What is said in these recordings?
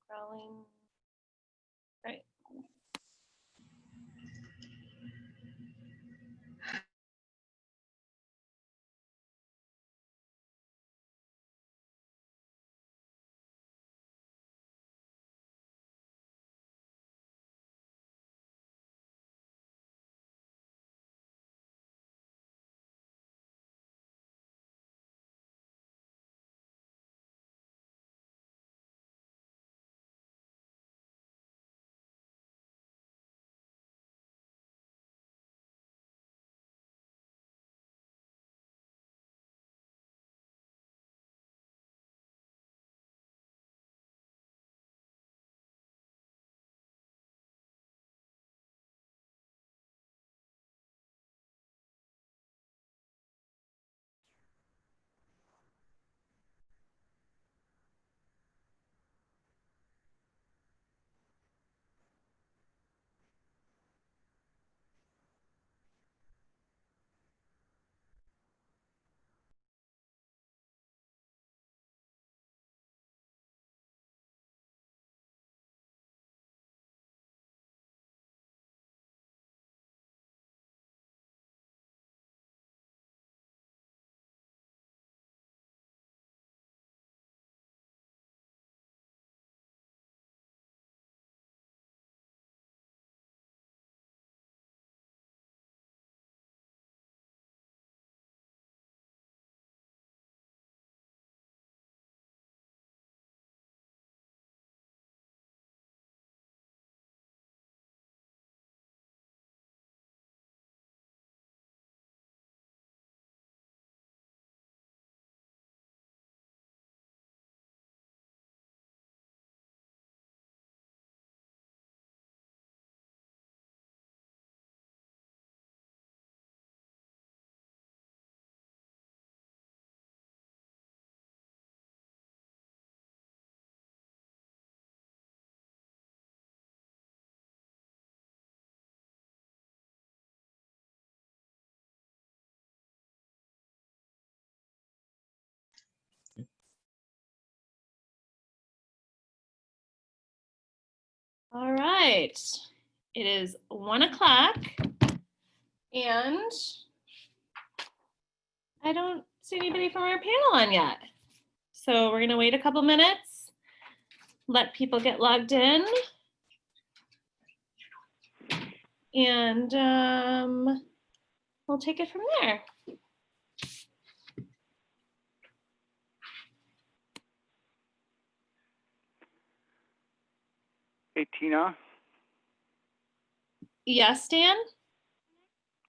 Scrolling. Right. All right, it is 1 o'clock and I don't see anybody from our panel on yet. So we're gonna wait a couple minutes, let people get logged in. And we'll take it from there. Hey, Tina. Yes, Dan?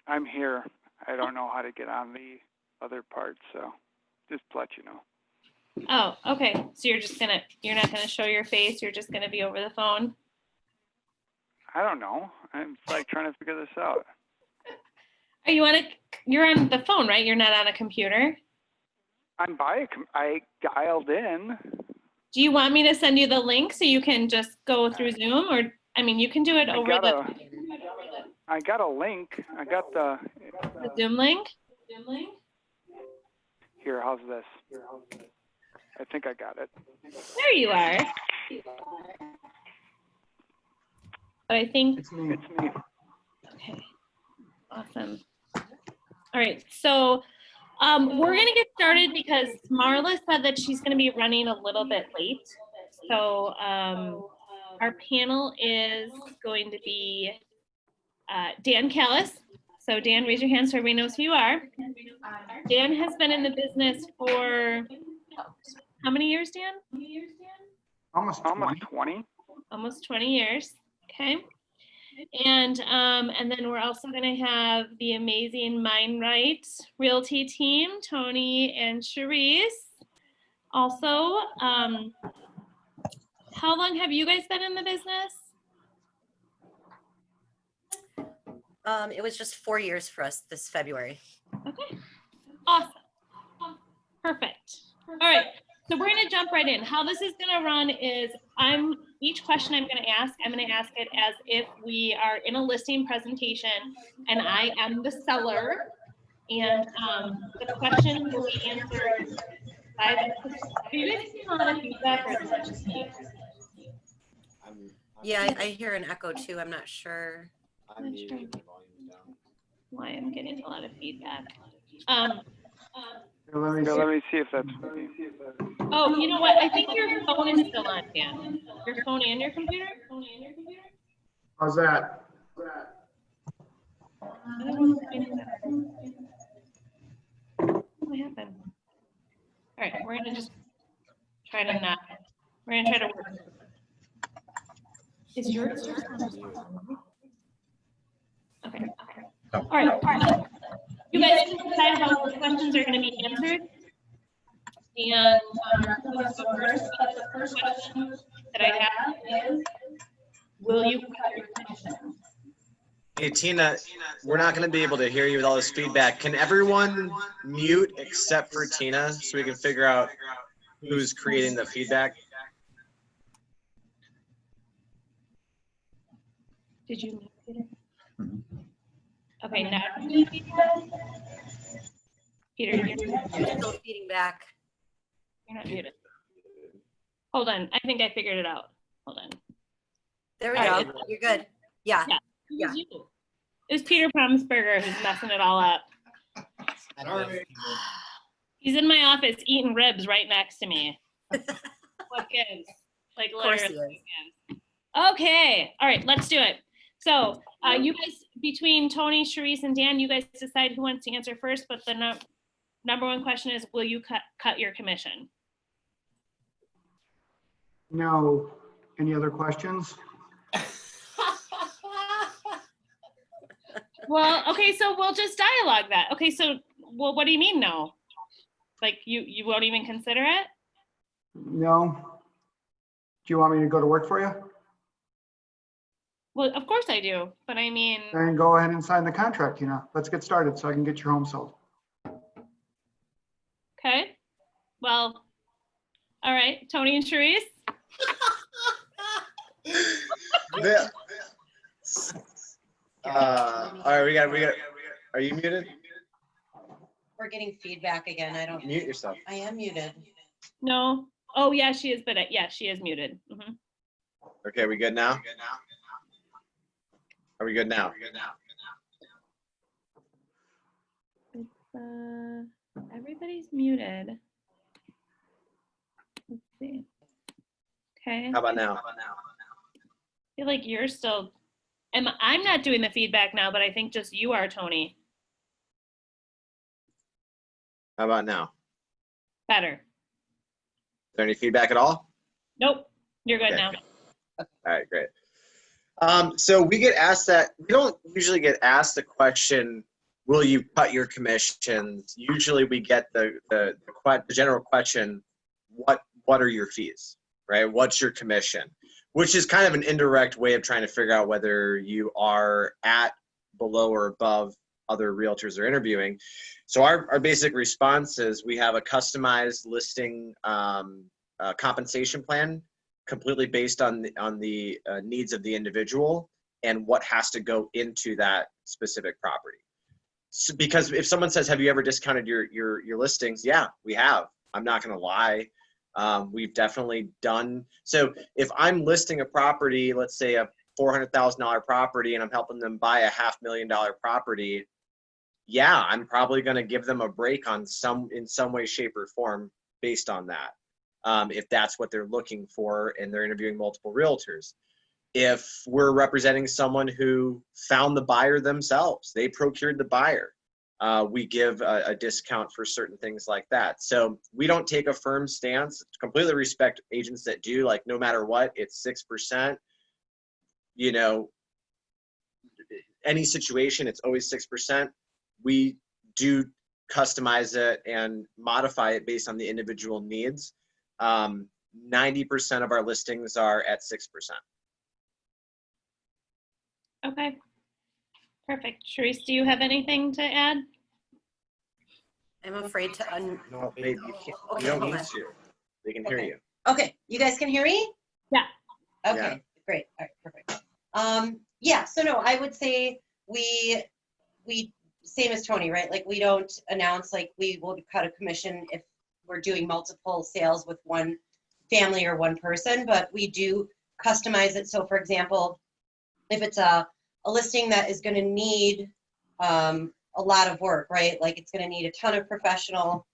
I'm here. I don't know how to get on the other part, so just to let you know. Oh, okay. So you're not gonna show your face, you're just gonna be over the phone? I don't know. I'm like trying to figure this out. You're on the phone, right? You're not on a computer? I dialed in. Do you want me to send you the link so you can just go through Zoom, or, I mean, you can do it over I got a link. I got the Zoom link? Here, how's this? I think I got it. There you are. But I think It's me. Okay, awesome. All right, so we're gonna get started because Marla said that she's gonna be running a little bit late. So our panel is going to be Dan Callis. So Dan, raise your hand so everybody knows who you are. Dan has been in the business for how many years, Dan? Almost 20. Almost 20 years. Okay. And then we're also going to have the amazing Mind Right Realty team, Tony and Cherise. Also, how long have you guys been in the business? It was just 4 years for us this February. Okay, awesome. Perfect. All right, so we're gonna jump right in. How this is gonna run is each question I'm gonna ask it as if we are in a listing presentation and I am the seller. And the question will be answered by the, do you guys see a lot of feedback or is that just me? Yeah, I hear an echo too. I'm not sure. I'm Not muting sure. the volume down. Why I'm getting a lot of feedback. Here, let me see if that's me. Oh, you know what? I think your phone is still on, Dan. Your phone and your computer? How's that? I don't know what's going on. What happened? All right, we're gonna just try to not, we're gonna try to work. Is yours? Okay. All right. You guys can decide how the questions are gonna be answered. And who wants to go first? The first question that I have is, will you cut your commission? Hey, Tina, we're not going to be able to hear you with all this feedback. Can everyone mute except for Tina so we can figure out who's creating the feedback? Did you mute Peter? Mhm. Okay, now you mute Peter, You're still feeding back. you're not muted. Hold on, I think I figured it out. Hold on. There we All go. right. You're good. Yeah. Yeah. Yeah. It was Peter Promsberger who's messing it all up. He's in my office eating ribs right next to me. What gives? Like Of course he literally. Okay, all right, let's do it. So you guys, between Tony, Sharice, and Dan, you guys decide who wants to answer first, but the number one question is, will you cut your commission? No. Any other questions? Well, okay, so we'll just dialogue that. Okay, so, well, what do you mean no? Like you won't even consider it? No. Do you want me to go to work for you? Well, of course I do, but I mean, Then go ahead and sign the contract, Tina. Let's get started so I can get your home sold. okay. Well, all right, Tony and Sharice. All right, we got, are you muted? We're getting feedback again. I don't. Mute yourself. I am muted. No. Oh, yeah, she is, but yeah, she is muted. Mhm. Okay, we good now? Are we good now? Everybody's muted. Let's see. Okay. How about now? I feel like you're still, I'm not doing the feedback now, but I think just you are, Tony. How about now? Better. Is there any feedback at all? Nope, you're good Okay. now. All right, great. So we get asked that, we don't usually get asked the question, will you cut your commissions? Usually we get the general question, what are your fees, right? What's your commission? Which is kind of an indirect way of trying to figure out whether you are at, below, or above other realtors are interviewing. So our basic response is we have a customized listing compensation plan completely based on the needs of the individual and what has to go into that specific property. So, because if someone says, have you ever discounted your listings? Yeah, we have. I'm not going to lie. We've definitely done. So if I'm listing a property, let's say a $400,000 property, and I'm helping them buy a $500,000 property, yeah, I'm probably going to give them a break on in some way, shape, or form based on that. If that's what they're looking for and they're interviewing multiple realtors. If we're representing someone who found the buyer themselves, they procured the buyer, we give a discount for certain things like that. So we don't take a firm stance. Completely respect agents that do, like, no matter what, it's 6%. You know, any situation, it's always 6%. We do customize it and modify it based on the individual needs. 90% of our listings are at 6%. Okay, perfect. Sharice, do you have anything to add? I'm afraid to No, babe, you can't. Okay, You don't hold need on. to. They can hear Okay. you. Okay, you guys can hear me? Yeah. Okay, Yeah. great. All right, perfect. Yeah, so no, I would say we same as Tony, right? Like, we don't announce, like, we will cut a commission if we're doing multiple sales with one family or one person, but we do customize it. So for example, if it's a listing that is going to need a lot of work, right? Like it's going to need a ton of professional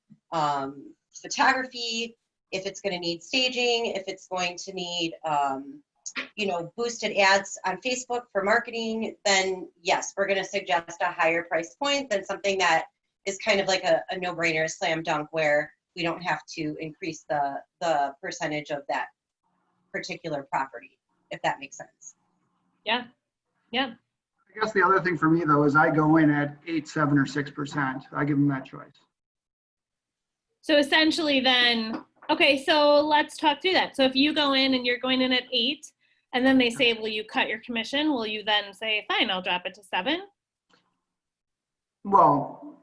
photography, if it's going to need staging, if it's going to need, you know, boosted ads on Facebook for marketing, then yes, we're going to suggest a higher price point than something that is kind of like a no-brainer, a slam dunk, where we don't have to increase the percentage of that particular property, if that makes sense. Yeah. Yeah. I guess the other thing for me though is I go in at 8, 7, or 6%. I give them that choice. So essentially then, okay, so let's talk through that. So if you go in and you're going in at 8, and then they say, will you cut your commission? Will you then say, fine, I'll drop it to 7? Well,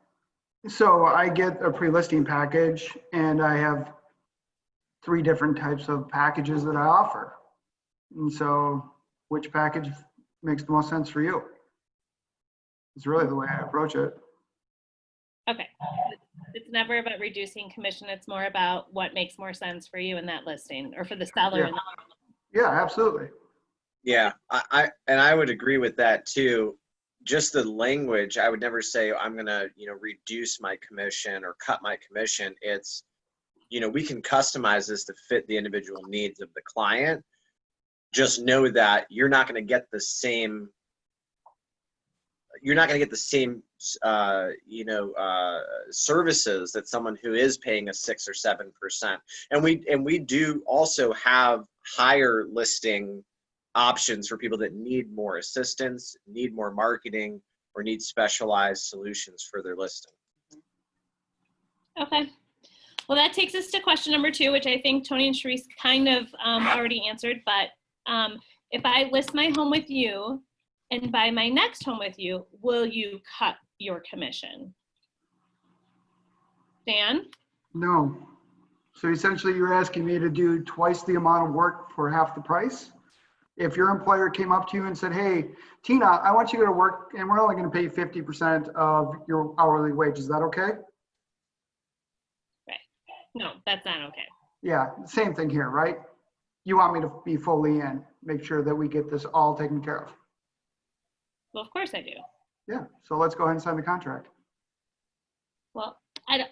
so I get a pre-listing package and I have 3 different types of packages that I offer. And so which package makes the most sense for you? It's really the way I approach it. Okay. It's never about reducing commission. It's more about what makes more sense for you in that listing or for the seller. Yeah. Yeah, absolutely. Yeah, I would agree with that too. Just the language, I would never say I'm gonna, reduce my commission or cut my commission. It's, we can customize this to fit the individual needs of the client. Just know that you're not gonna get the same services that someone who is paying a 6 or 7%. And we do also have higher listing options for people that need more assistance, need more marketing, or need specialized solutions for their listing. Okay. Well, that takes us to question number 2, which I think Tony and Sharice kind of already answered. But if I list my home with you and buy my next home with you, will you cut your commission? Dan? No. So essentially you're asking me to do twice the amount of work for half the price? If your employer came up to you and said, hey, Tina, I want you to go to work and we're only going to pay 50% of your hourly wage, is that okay? Right. No, that's not okay. Yeah, same thing here, right? You want me to be fully in, make sure that we get this all taken care of. Well, of course I do. Yeah, so let's go ahead and sign the contract. Well, I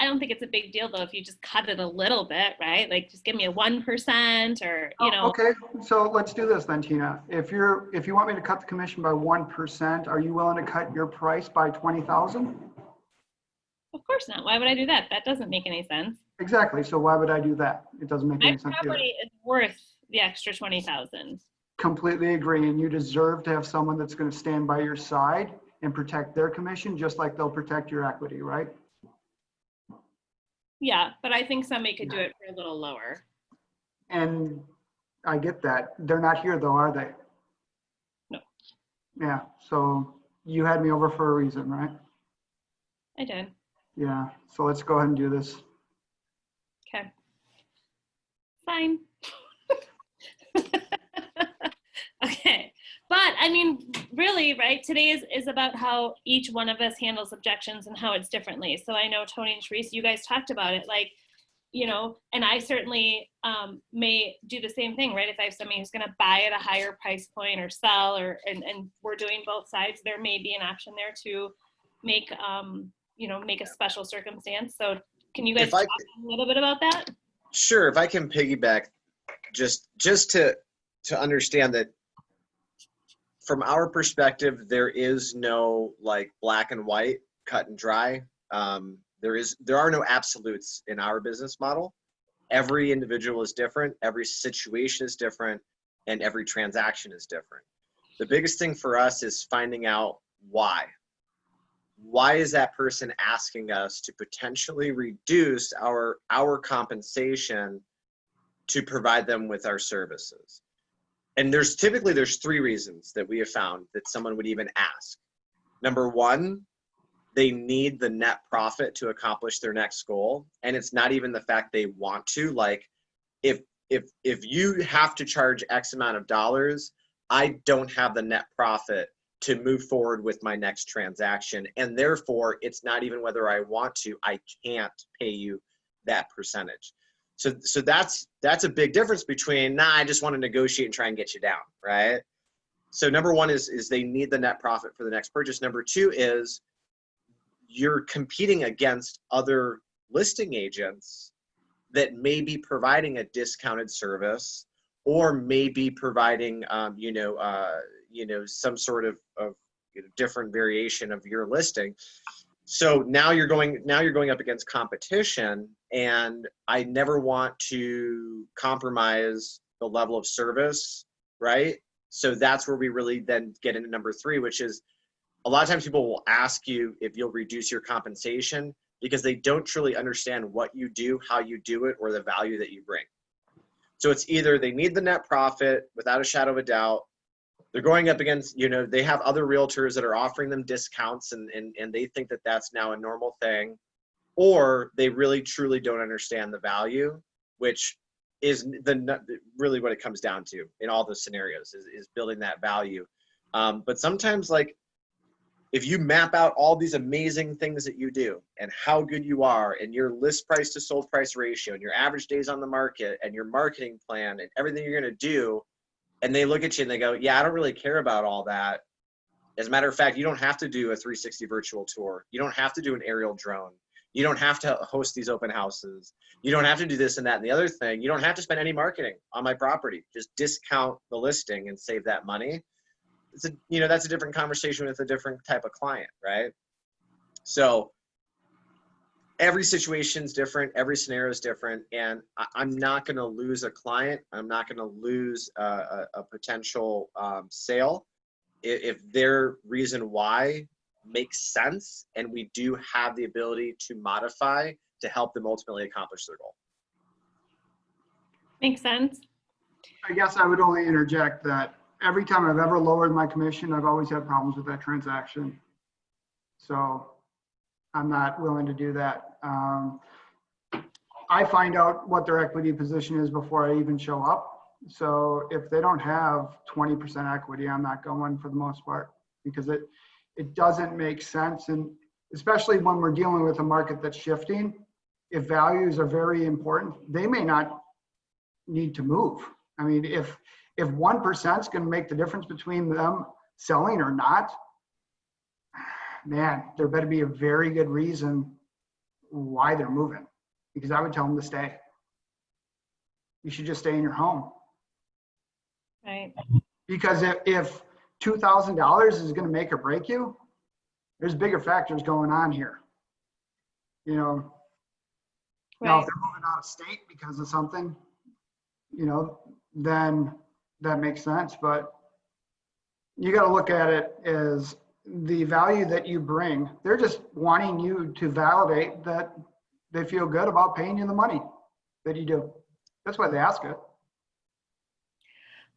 don't think it's a big deal though if you just cut it a little bit, right? Like just give me a 1% or, Okay, so let's do this then, Tina. If you want me to cut the commission by 1%, are you willing to cut your price by $20,000? Of course not. Why would I do that? That doesn't make any sense. Exactly, so why would I do that? It doesn't make any sense My either. property is worth the extra 20,000. Completely agree, and you deserve to have someone that's going to stand by your side and protect their commission just like they'll protect your equity, right? Yeah, but I think somebody could do it for a little lower. And I get that. They're not here though, are they? No. Yeah, so you had me over for a reason, right? I did. Yeah, so let's go ahead and do this. Okay. Fine. Okay. But I mean, really, right? Today is about how each one of us handles objections and how it's differently. So I know Tony and Sharice, you guys talked about it, like, and I certainly may do the same thing, right? If I have somebody who's going to buy at a higher price point or sell, and we're doing both sides, there may be an option there to make, make a special circumstance. So can you guys talk a little bit about that? Sure. If I can piggyback, just to understand that from our perspective, there is no like black and white, cut and dry. There are no absolutes in our business model. Every individual is different, every situation is different, and every transaction is different. The biggest thing for us is finding out why. Why is that person asking us to potentially reduce our compensation to provide them with our services? And there's 3 reasons that we have found that someone would even ask. Number 1, they need the net profit to accomplish their next goal. And it's not even the fact they want to. Like, if you have to charge X amount of dollars, I don't have the net profit to move forward with my next transaction. And therefore, it's not even whether I want to, I can't pay you that percentage. So that's a big difference between, nah, I just want to negotiate and try and get you down, right? So number one is they need the net profit for the next purchase. Number two is you're competing against other listing agents that may be providing a discounted service or may be providing, some sort of different variation of your listing. So now you're going up against competition, and I never want to compromise the level of service, right? So that's where we really then get into number three, which is a lot of times people will ask you if you'll reduce your compensation because they don't truly understand what you do, how you do it, or the value that you bring. So it's either they need the net profit without a shadow of a doubt, they're going up against, they have other realtors that are offering them discounts and they think that that's now a normal thing, or they really truly don't understand the value, which is really what it comes down to in all those scenarios is building that value. But sometimes, like, if you map out all these amazing things that you do and how good you are and your list price to sold price ratio and your average days on the market and your marketing plan and everything you're going to do, and they look at you and they go, yeah, I don't really care about all that. As a matter of fact, you don't have to do a 360 virtual tour. You don't have to do an aerial drone. You don't have to host these open houses. You don't have to do this and that and the other thing. You don't have to spend any marketing on my property. Just discount the listing and save that money. That's a different conversation with a different type of client, right? So every situation is different. Every scenario is different. And I'm not going to lose a client. I'm not going to lose a potential sale if their reason why makes sense and we do have the ability to modify to help them ultimately accomplish their goal. Makes sense. I guess I would only interject that every time I've ever lowered my commission, I've always had problems with that transaction. So I'm not willing to do that. I find out what their equity position is before I even show up. So if they don't have 20% equity, I'm not going for the most part, because it doesn't make sense. And especially when we're dealing with a market that's shifting, if values are very important, they may not need to move. I mean, if 1% is going to make the difference between them selling or not, man, there better be a very good reason why they're moving, because I would tell them to stay. You should just stay in your home. Right. Because if $2,000 is going to make or break you, there's bigger factors going on here. Now if they're moving out of state because of something, then that makes sense. But you got to look at it as the value that you bring. They're just wanting you to validate that they feel good about paying you the money that you do. That's why they ask it.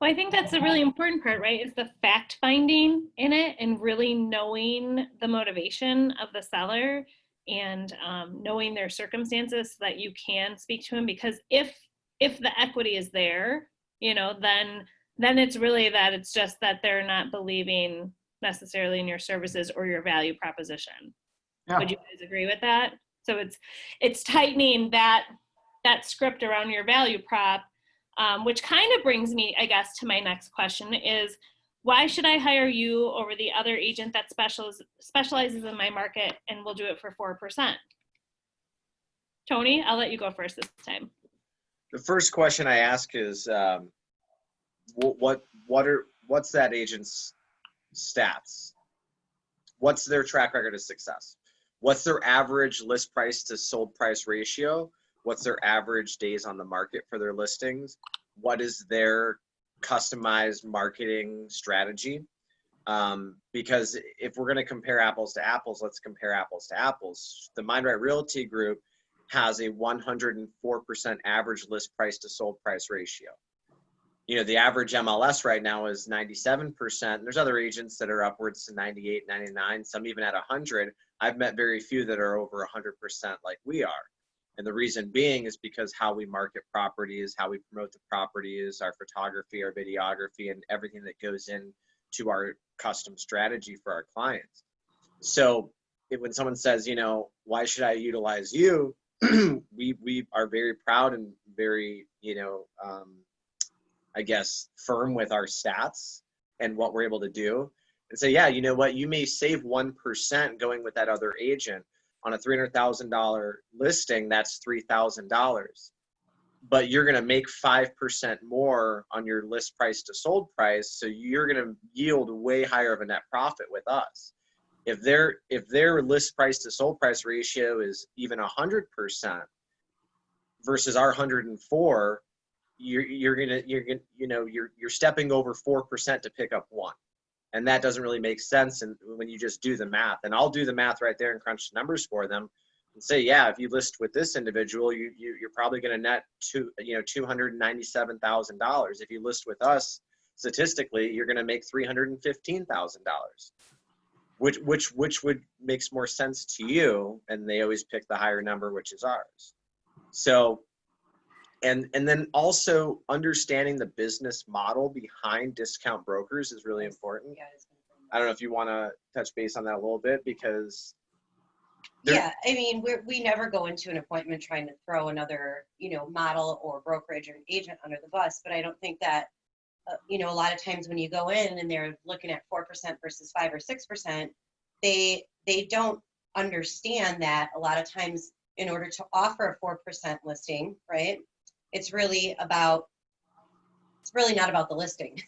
Well, I think that's the really important part, right? Is the fact finding in it and really knowing the motivation of the seller and knowing their circumstances so that you can speak to them. Because if the equity is there, then it's really that it's just that they're not believing necessarily in your services or your value proposition. Yeah. Would you guys agree with that? So it's tightening that script around your value prop. Which kind of brings me, I guess, to my next question is, why should I hire you over the other agent that specializes in my market and will do it for 4%? Tony, I'll let you go first this time. The first question I ask is, what's that agent's stats? What's their track record of success? What's their average list price to sold price ratio? What's their average days on the market for their listings? What is their customized marketing strategy? Because if we're going to compare apples to apples, let's compare apples to apples. The Mind Right Realty Group has a 104% average list price to sold price ratio. The average MLS right now is 97%. There's other agents that are upwards to 98, 99, some even at 100. I've met very few that are over 100% like we are. And the reason being is because how we market properties, how we promote the properties, our photography, our videography, and everything that goes into our custom strategy for our clients. So when someone says, why should I utilize you? we are very proud and very, I guess, firm with our stats and what we're able to do, and say, yeah, you know what, you may save 1% going with that other agent on a $300,000 listing. That's $3,000, but you're going to make 5% more on your list price to sold price. So you're going to yield way higher of a net profit with us. If their list price to sold price ratio is even 100% versus our 104, you're stepping over 4% to pick up 1. And that doesn't really make sense. And when you just do the math, and I'll do the math right there and crunch the numbers for them and say, yeah, if you list with this individual, you're probably going to net $297,000. If you list with us, statistically, you're going to make $315,000. Which would makes more sense to you? And they always pick the higher number, which is ours. So, and then also understanding the business model behind discount brokers is really important. I don't know if you want to touch base on that a little bit, because yeah, I mean, we never go into an appointment trying to throw another, model or brokerage or agent under the bus. But I don't think that, a lot of times when you go in and they're looking at 4% versus 5 or 6%, they don't understand that a lot of times in order to offer a 4% listing, right? It's really not about the listing.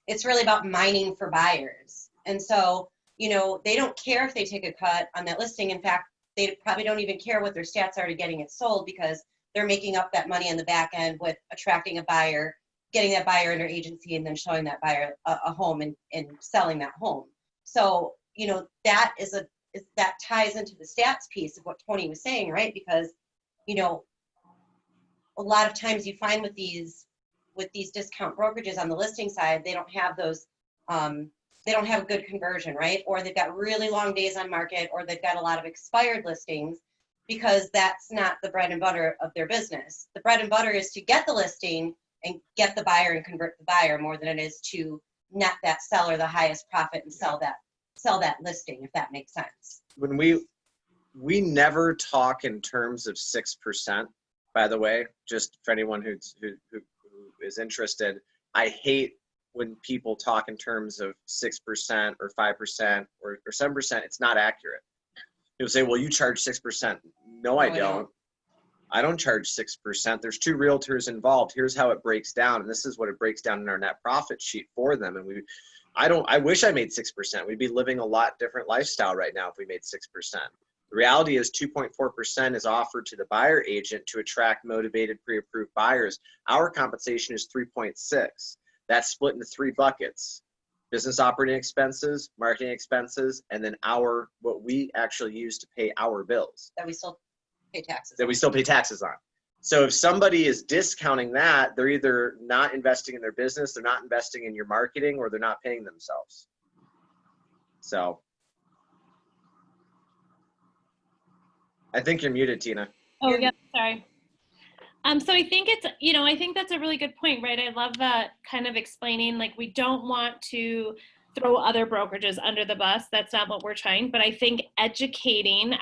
It's really about mining for buyers. And so, they don't care if they take a cut on that listing. In fact, they probably don't even care what their stats are to getting it sold, because they're making up that money on the back end with attracting a buyer, getting that buyer in their agency, and then showing that buyer a home and selling that home. So, that ties into the stats piece of what Tony was saying, right? Because, a lot of times you find with these discount brokerages on the listing side, they don't have those, they don't have a good conversion, right? Or they've got really long days on market, or they've got a lot of expired listings, because that's not the bread and butter of their business. The bread and butter is to get the listing and get the buyer and convert the buyer, more than it is to net that seller the highest profit and sell that listing, if that makes sense. When we never talk in terms of 6%, by the way, just for anyone who is interested. I hate when people talk in terms of 6% or 5% or 7%. It's not accurate. People say, well, you charge 6%. No, I don't. I don't charge 6%. There's 2 realtors involved. Here's how it breaks down. And this is what it breaks down in our net profit sheet for them. And I wish I made 6%. We'd be living a lot different lifestyle right now if we made 6%. The reality is 2.4% is offered to the buyer agent to attract motivated pre-approved buyers. Our compensation is 3.6. That's split into 3 buckets: business operating expenses, marketing expenses, and then what we actually use to pay our bills. That we still pay taxes on. So if somebody is discounting that, they're either not investing in their business, they're not investing in your marketing, or they're not paying themselves. So I think you're muted, Tina. Oh, yeah, sorry. So I think I think that's a really good point, right? I love that kind of explaining, like, we don't want to throw other brokerages under the bus. That's not what we're trying. But I think educating,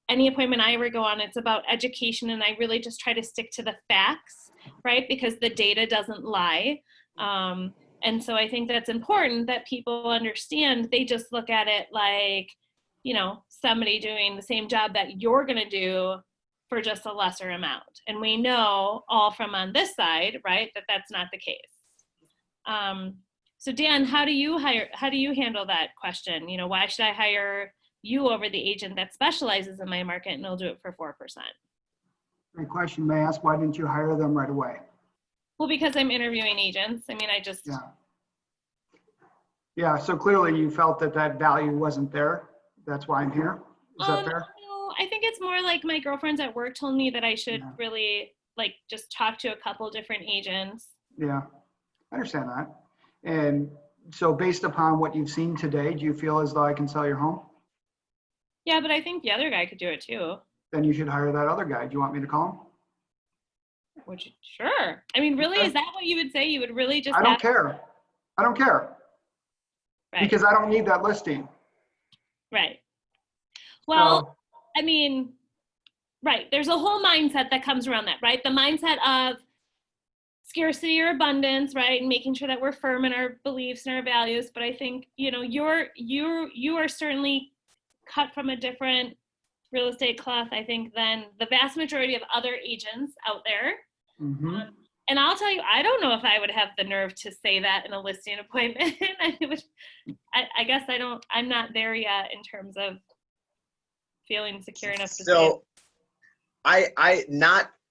any appointment I ever go on, it's about education, and I really just try to stick to the facts, right? Because the data doesn't lie. And so I think that's important that people understand. They just look at it like, somebody doing the same job that you're going to do for just a lesser amount. And we know all from on this side, right, that that's not the case. So Dan, how do you handle that question? Why should I hire you over the agent that specializes in my market and will do it for 4%? Great question. May I ask, why didn't you hire them right away? Well, because I'm interviewing agents. Yeah, so clearly you felt that value wasn't there. That's why I'm here. Is that fair? No, I think it's more like my girlfriends at work told me that I should really just talk to a couple different agents. Yeah, I understand that. And so based upon what you've seen today, do you feel as though I can sell your home? Yeah, but I think the other guy could do it too. Then you should hire that other guy. Do you want me to call him? Sure. Really, is that what you would say? You would really just... I don't care. Right. Because I don't need that listing. Right. Well, right. There's a whole mindset that comes around that, right? The mindset of scarcity or abundance, right? And making sure that we're firm in our beliefs and our values. But I think, you know, you are certainly cut from a different real estate cloth, I think, than the vast majority of other agents out there. Mm-hmm. And I'll tell you, I don't know if I would have the nerve to say that in a listing appointment. I guess I'm not there yet in terms of feeling secure enough to say it. So I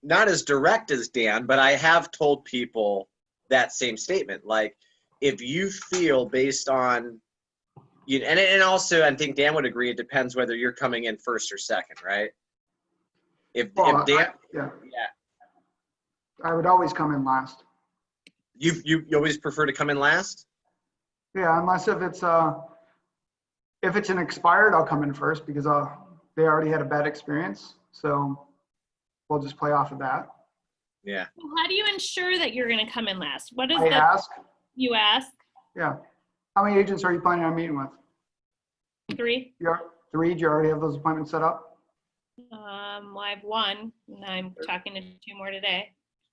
not as direct as Dan, but I have told people that same statement. Like, if you feel based on, you and also I think Dan would agree, it depends whether you're coming in first or second, right? If Dan, yeah, yeah, I would always come in last. you always prefer to come in last? Yeah, unless if it's an expired, I'll come in first because they already had a bad experience. So we'll just play off of that. Yeah. How do you ensure that you're going to come in last? What is I ask. You ask? Yeah. How many agents are you planning on meeting with? 3. You're 3. Do you already have those appointments set up? Well, I have 1, and I'm talking to 2 more today.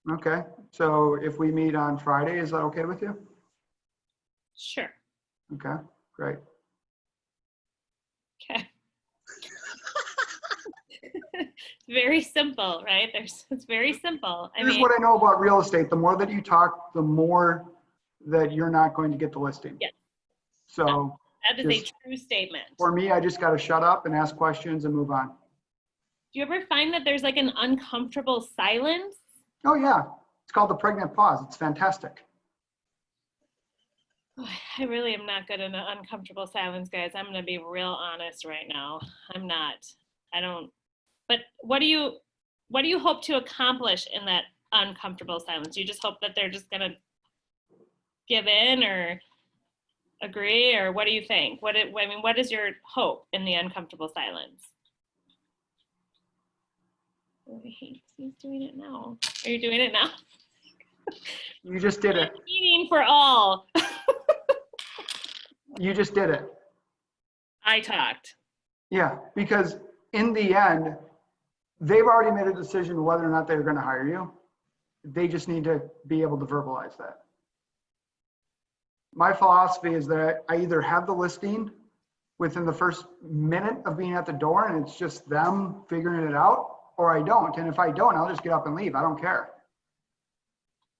Okay. So if we meet on Friday, is that okay with you? Sure. Okay. Great. Okay. It's very simple, right? It's very simple. Here's what I know about real estate. The more that you talk, the more that you're not going to get the listing. Yes. So that is a true statement. For me, I just got to shut up and ask questions and move on. Do you ever find that there's like an uncomfortable silence? Oh yeah. It's called the pregnant pause. It's fantastic. I really am not good in an uncomfortable silence, guys. I'm going to be real honest right now. I'm not. I don't. But what do you hope to accomplish in that uncomfortable silence? You just hope that they're just going to give in or agree, or what do you think? What is your hope in the uncomfortable silence? Oh, he's doing it now. Are you doing it now? You just did it. Meeting for all. You just did it. I talked. Yeah, because in the end, they've already made a decision whether or not they're going to hire you. They just need to be able to verbalize that. My philosophy is that I either have the listing within the first minute of being at the door and it's just them figuring it out, or I don't. And if I don't, I'll just get up and leave. I don't care.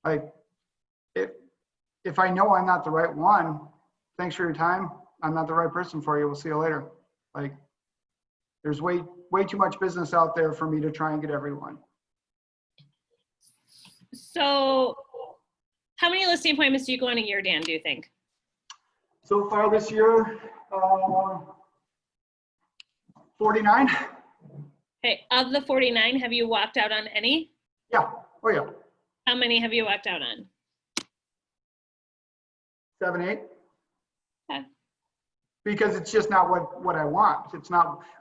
Like, if I know I'm not the right one, thanks for your time. I'm not the right person for you. We'll see you later. Like, there's way too much business out there for me to try and get everyone. So how many listing appointments do you go on a year, Dan, do you think? So far this year, 49. Okay, of the 49, have you walked out on any? Yeah. Oh yeah. How many have you walked out on? 7, 8. Okay. Because it's just not what I want.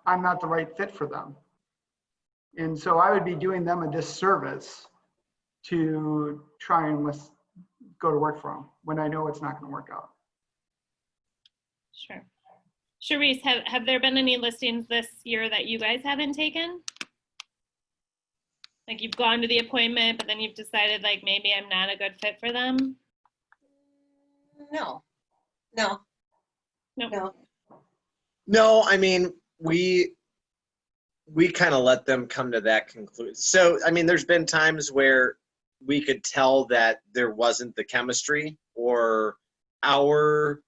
I'm not the right fit for them. And so I would be doing them a disservice to try and go to work for them when I know it's not going to work out. Sure. Charisse, have there been any listings this year that you guys haven't taken? Like you've gone to the appointment, but then you've decided like maybe I'm not a good fit for them? No. No, I mean, we kind of let them come to that conclusion. So, I mean, there's been times where we could tell that there wasn't the chemistry, or our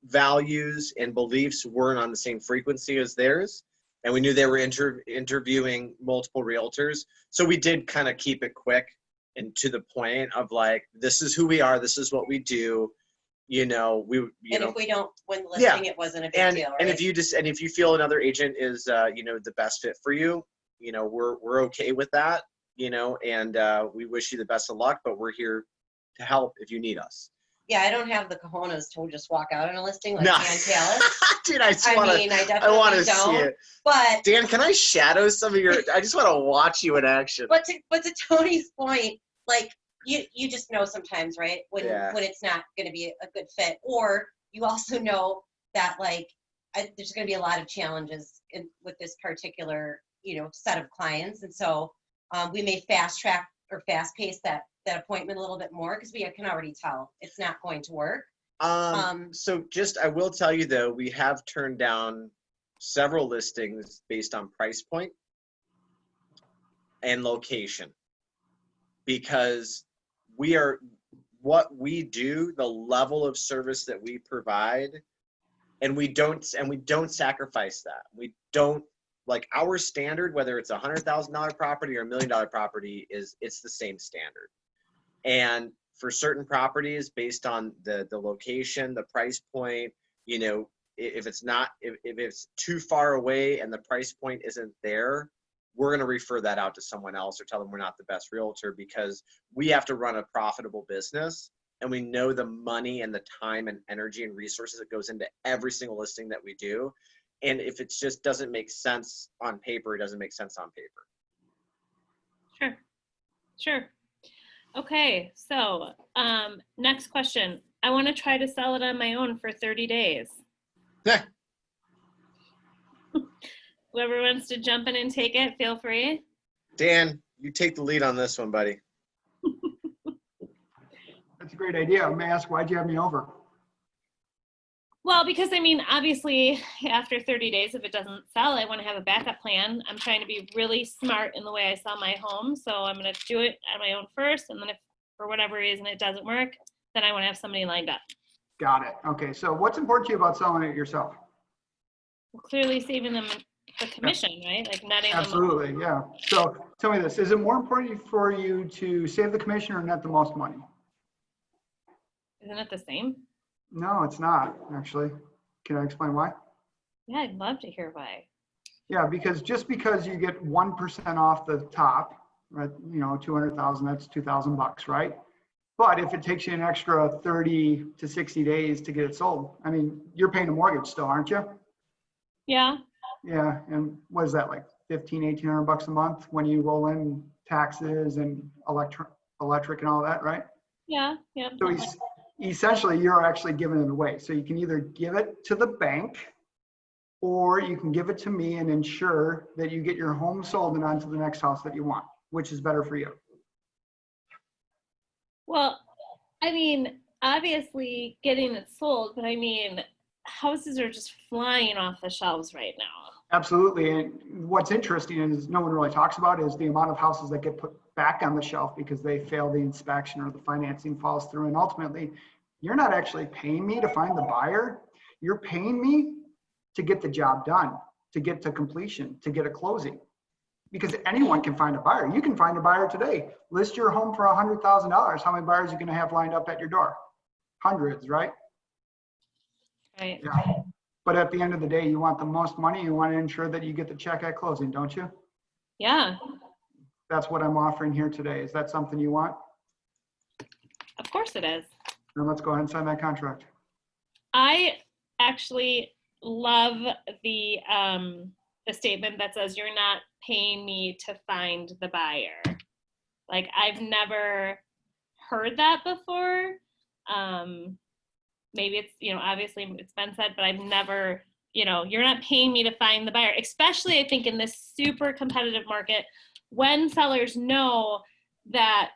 values and beliefs weren't on the same frequency as theirs. And we knew they were interviewing multiple realtors. So we did kind of keep it quick and to the point of like, this is who we are. This is what we do. You know, if we don't win the listing, it wasn't a big deal, right? And if you feel another agent is, the best fit for you, we're okay with that, and we wish you the best of luck, but we're here to help if you need us. Yeah, I don't have the cojones to just walk out on a listing like No. Dan Taylor. Dude, I definitely want to don't. see it. But Dan, can I shadow some of your? I just want to watch you in action. But to Tony's point, like you just know sometimes, right? When it's not going to be a good fit, or you also know that like there's going to be a lot of challenges with this particular set of clients. And so we may fast track or fast pace that appointment a little bit more because we can already tell it's not going to work. So just, I will tell you though, we have turned down several listings based on price point and location, because what we do, the level of service that we provide, and we don't sacrifice that. We don't, like, our standard, whether it's $100,000 property or $1 million property, it's the same standard. And for certain properties, based on the location, the price point, if it's too far away and the price point isn't there, we're going to refer that out to someone else or tell them we're not the best realtor, because we have to run a profitable business, and we know the money and the time and energy and resources that goes into every single listing that we do. And if it just doesn't make sense on paper, it doesn't make sense on paper. Sure. Okay, so next question. I want to try to sell it on my own for 30 days. Whoever wants to jump in and take it, feel free. Dan, you take the lead on this one, buddy. That's a great idea. May I ask, why'd you have me over? Well, because obviously after 30 days, if it doesn't sell, I want to have a backup plan. I'm trying to be really smart in the way I sell my home. So I'm going to do it on my own first. And then if for whatever reason it doesn't work, then I want to have somebody lined up. Got it. Okay. So what's important to you about selling it yourself? Well, clearly saving them the commission, right? Like netting them. Absolutely. Yeah. So tell me this, is it more important for you to save the commission or net the most money? Isn't it the same? No, it's not actually. Can I explain why? Yeah, I'd love to hear why. Yeah, because just because you get 1% off the top, right? 200,000, that's $2,000, right? But if it takes you an extra 30 to 60 days to get it sold, I mean, you're paying a mortgage still, aren't you? Yeah. Yeah, and what is that, like $1,800 a month when you roll in taxes and electric and all that, right? Yeah. So essentially, you're actually giving it away. So you can either give it to the bank, or you can give it to me and ensure that you get your home sold and onto the next house that you want. Which is better for you? Well, obviously getting it sold, but houses are just flying off the shelves right now. Absolutely. And what's interesting is no one really talks about is the amount of houses that get put back on the shelf because they fail the inspection or the financing falls through. And ultimately, you're not actually paying me to find the buyer. You're paying me to get the job done, to get to completion, to get a closing. Because anyone can find a buyer. You can find a buyer today. List your home for $100,000. How many buyers are you going to have lined up at your door? Hundreds, right? Right. Yeah. But at the end of the day, you want the most money. You want to ensure that you get the check at closing, don't you? Yeah. That's what I'm offering here today. Is that something you want? Of course it is. Then let's go ahead and sign that contract. I actually love the statement that says you're not paying me to find the buyer. Like, I've never heard that before. Maybe it's, obviously it's been said, but I've never, you're not paying me to find the buyer, especially I think in this super competitive market when sellers know that,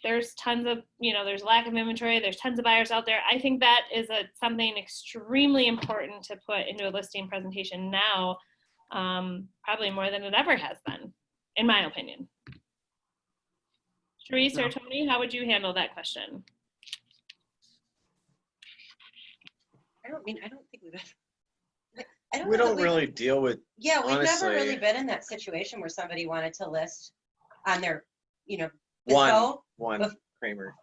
there's tons of, there's lack of inventory, there's tons of buyers out there. I think that is something extremely important to put into a listing presentation now, probably more than it ever has been, in my opinion. Sharice or Tony, how would you handle that question? I don't think we've We don't really deal with. Yeah, we've honestly, never really been in that situation where somebody wanted to list on their, one With- Kramer.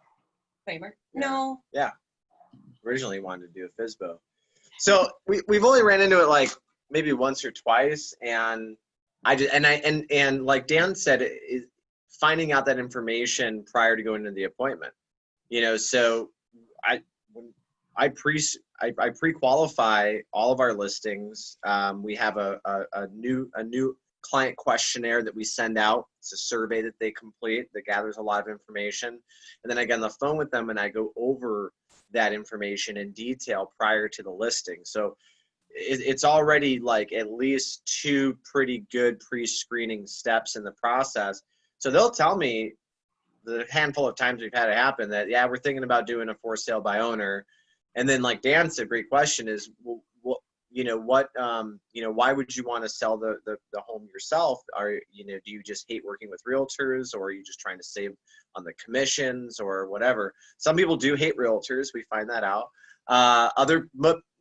Kramer. Yeah. No. Yeah. Originally wanted to do a FSBO. So we've only ran into it like maybe once or twice, and and like Dan said, finding out that information prior to going to the appointment. So I pre-qualify all of our listings. We have a new client questionnaire that we send out. It's a survey that they complete that gathers a lot of information. And then I get on the phone with them and I go over that information in detail prior to the listing. So it's already like at least 2 pretty good pre-screening steps in the process. So they'll tell me the handful of times we've had it happen that, yeah, we're thinking about doing a for sale by owner. And then like Dan said, great question is, well, why would you want to sell the home yourself? Do you just hate working with realtors, or are you just trying to save on the commissions or whatever? Some people do hate realtors. We find that out. 9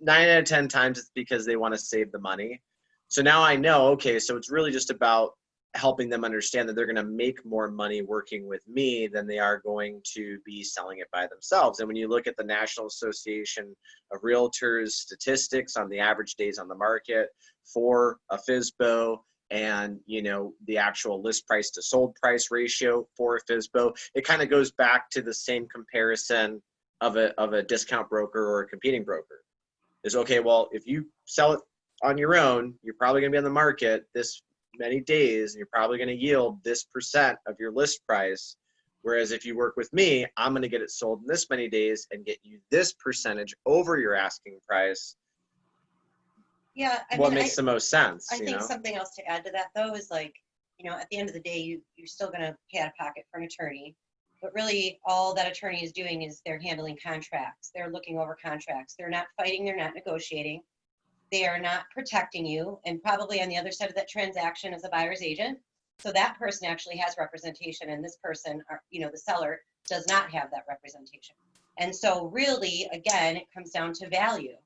out of 10 times it's because they want to save the money. So now I know, okay, so it's really just about helping them understand that they're going to make more money working with me than they are going to be selling it by themselves. And when you look at the National Association of Realtors statistics on the average days on the market for a FSBO, and the actual list price to sold price ratio for a FSBO, it kind of goes back to the same comparison of a discount broker or a competing broker. Is, okay, well, if you sell it on your own, you're probably going to be on the market this many days, and you're probably going to yield this % of your list price. Whereas if you work with me, I'm going to get it sold in this many days and get you this percentage over your asking price. Yeah, What makes the most sense? I think something else to add to that, though, is like, at the end of the day, you're still going to pay out of pocket for an attorney. But really, all that attorney is doing is they're handling contracts. They're looking over contracts. They're not fighting. They're not negotiating. They are not protecting you. And probably on the other side of that transaction is a buyer's agent. So that person actually has representation, and this person, the seller, does not have that representation. And so really, again, it comes down to value.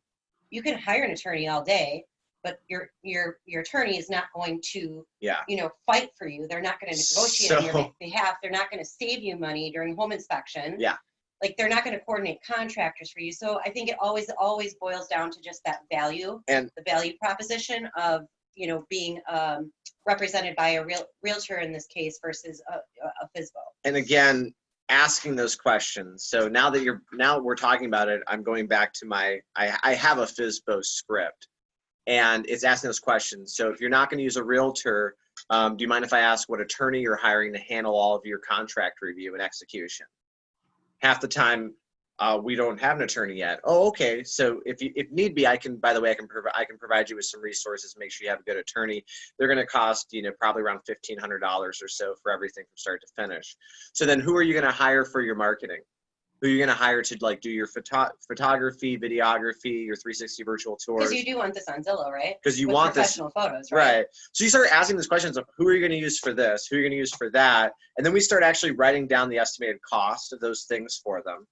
You can hire an attorney all day, but your attorney is not going to, fight for you. They're not going to negotiate on your behalf. They're not going to save you money during home inspection. Yeah. Like, they're not going to coordinate contractors for you. So I think it always boils down to just that value, and the value proposition of, being represented by a realtor in this case versus a FSBO. And again, asking those questions. So now we're talking about it, I'm going back to I have a FSBO script, and it's asking those questions. So if you're not going to use a realtor, do you mind if I ask what attorney you're hiring to handle all of your contract review and execution? Half the time, we don't have an attorney yet. Oh, okay. So if need be, I can provide you with some resources. Make sure you have a good attorney. They're going to cost, probably around $1,500 or so for everything from start to finish. So then, who are you going to hire for your marketing? Who are you going to hire to do your photography, videography, your 360 virtual tours? Because you do want this on Zillow, right? Because you want professional photos, right? Right. So you start asking these questions of who are you going to use for this? Who are you going to use for that? And then we start actually writing down the estimated cost of those things for them.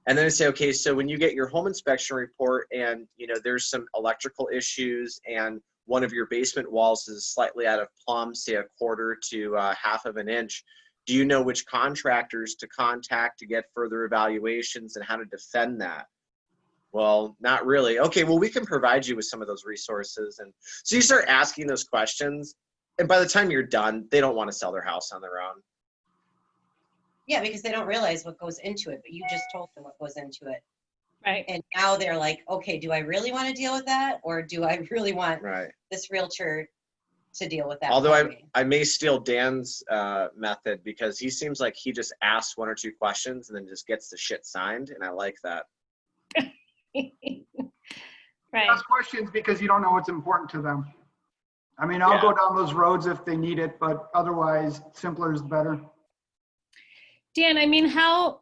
And then I say, okay, so when you get your home inspection report and, there's some electrical issues and one of your basement walls is slightly out of plumb, say 1/4 to 1/2 of an inch, do you know which contractors to contact to get further evaluations and how to defend that? Well, not really. Okay, well, we can provide you with some of those resources. And so you start asking those questions, and by the time you're done, they don't want to sell their house on their own. Yeah, because they don't realize what goes into it, but you just told them what goes into it. Right. And now they're like, okay, do I really want to deal with that? Or do I really want this realtor to deal with that? Although I may steal Dan's method, because he seems like he just asks 1 or 2 questions and then just gets the shit signed. And I like that. Right. Ask questions because you don't know what's important to them. I mean, I'll go down those roads if they need it, but otherwise, simpler is better. Dan, I mean, how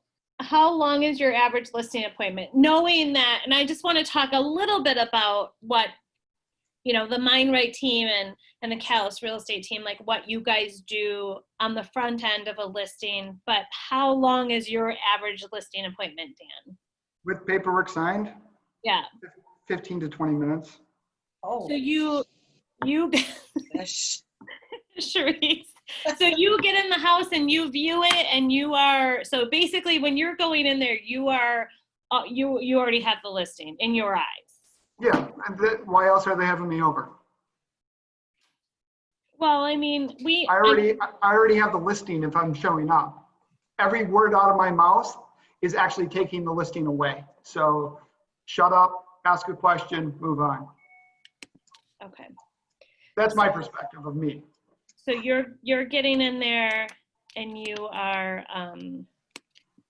long is your average listing appointment? Knowing that, and I just want to talk a little bit about what, the MindRight team and the Callis real estate team, like what you guys do on the front end of a listing, but how long is your average listing appointment, Dan? With paperwork signed? Yeah. 15 to 20 minutes. Oh. So you Shh. Charisse. So you get in the house and you view it, and so basically when you're going in there, you already have the listing in your eyes. Yeah, and why else are they having me over? Well, I mean, I already have the listing if I'm showing up. Every word out of my mouth is actually taking the listing away. So shut up, ask a question, move on. Okay. That's my perspective of me. So you're getting in there and you are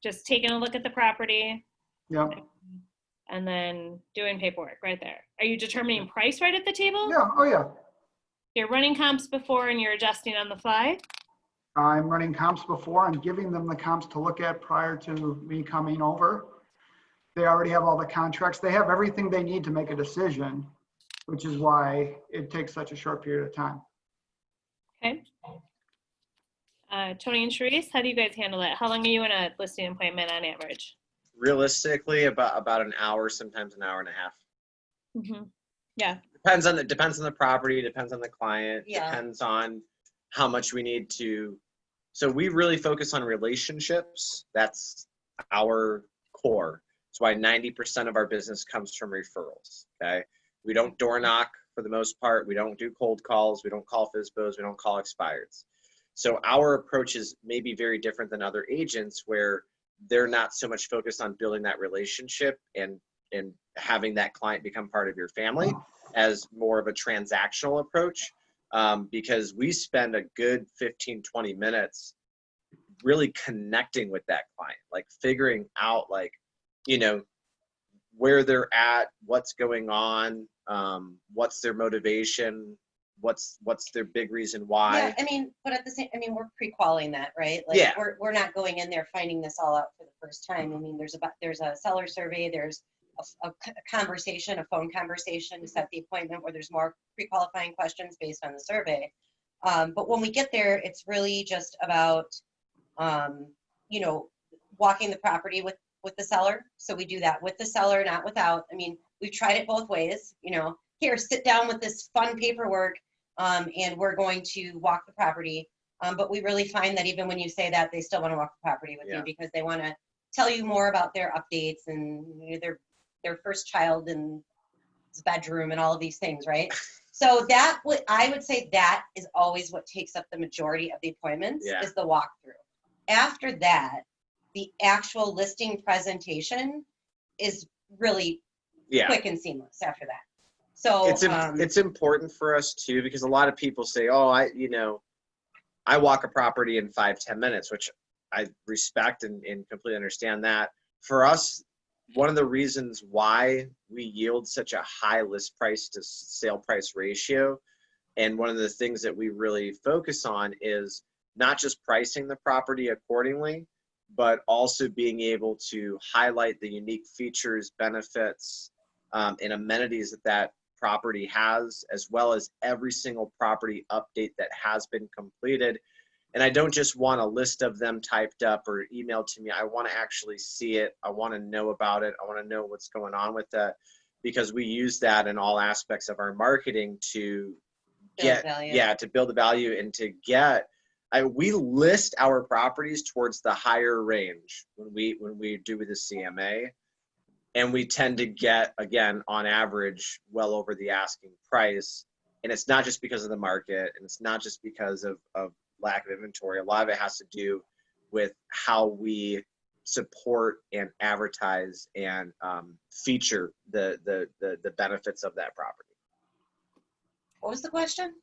just taking a look at the property. Yeah. and then doing paperwork right there. Are you determining price right at the table? Yeah, oh yeah. You're running comps before and you're adjusting on the fly? I'm running comps before. I'm giving them the comps to look at prior to me coming over. They already have all the contracts. They have everything they need to make a decision, which is why it takes such a short period of time. Okay. Tony and Sharice, how do you guys handle it? How long are you in a listing appointment on average? Realistically, about an hour, sometimes an hour and a half. Mm-hmm. Yeah. Depends on the property, depends on the client, Yeah. depends on how much we need to. So we really focus on relationships. That's our core. That's why 90% of our business comes from referrals. Okay. We don't door knock for the most part. We don't do cold calls. We don't call FSBOs. We don't call expireds. So our approach is maybe very different than other agents where they're not so much focused on building that relationship and having that client become part of your family as more of a transactional approach, because we spend a good 15, 20 minutes really connecting with that client, like figuring out like, where they're at, what's going on, what's their motivation, what's their big reason why. Yeah, but at the same, we're pre-qualling that, right? Like, Yeah. we're not going in there finding this all out for the first time. There's a seller survey, there's a conversation, a phone conversation to set the appointment where there's more pre-qualifying questions based on the survey. But when we get there, it's really just about, walking the property with the seller. So we do that with the seller, not without. We've tried it both ways. Here, sit down with this fun paperwork, and we're going to walk the property. But we really find that even when you say that, they still want to walk the property with you because they want to tell you more about their updates and their first child and his bedroom and all of these things, right? So I would say that is always what takes up the majority of the appointments is the walkthrough. After that, the actual listing presentation is really quick and seamless after that. So it's important for us too, because a lot of people say, oh, I walk a property in 5-10 minutes, which I respect and completely understand that. For us, one of the reasons why we yield such a high list price to sale price ratio, and one of the things that we really focus on is not just pricing the property accordingly, but also being able to highlight the unique features, benefits, and amenities that property has, as well as every single property update that has been completed. And I don't just want a list of them typed up or emailed to me. I want to actually see it. I want to know about it. I want to know what's going on with that, because we use that in all aspects of our marketing to build the value and to get. We list our properties towards the higher range when we do the CMA, and we tend to get, again, on average, well over the asking price. And it's not just because of the market, and it's not just because of lack of inventory. A lot of it has to do with how we support and advertise and feature the benefits of that property. what was the question?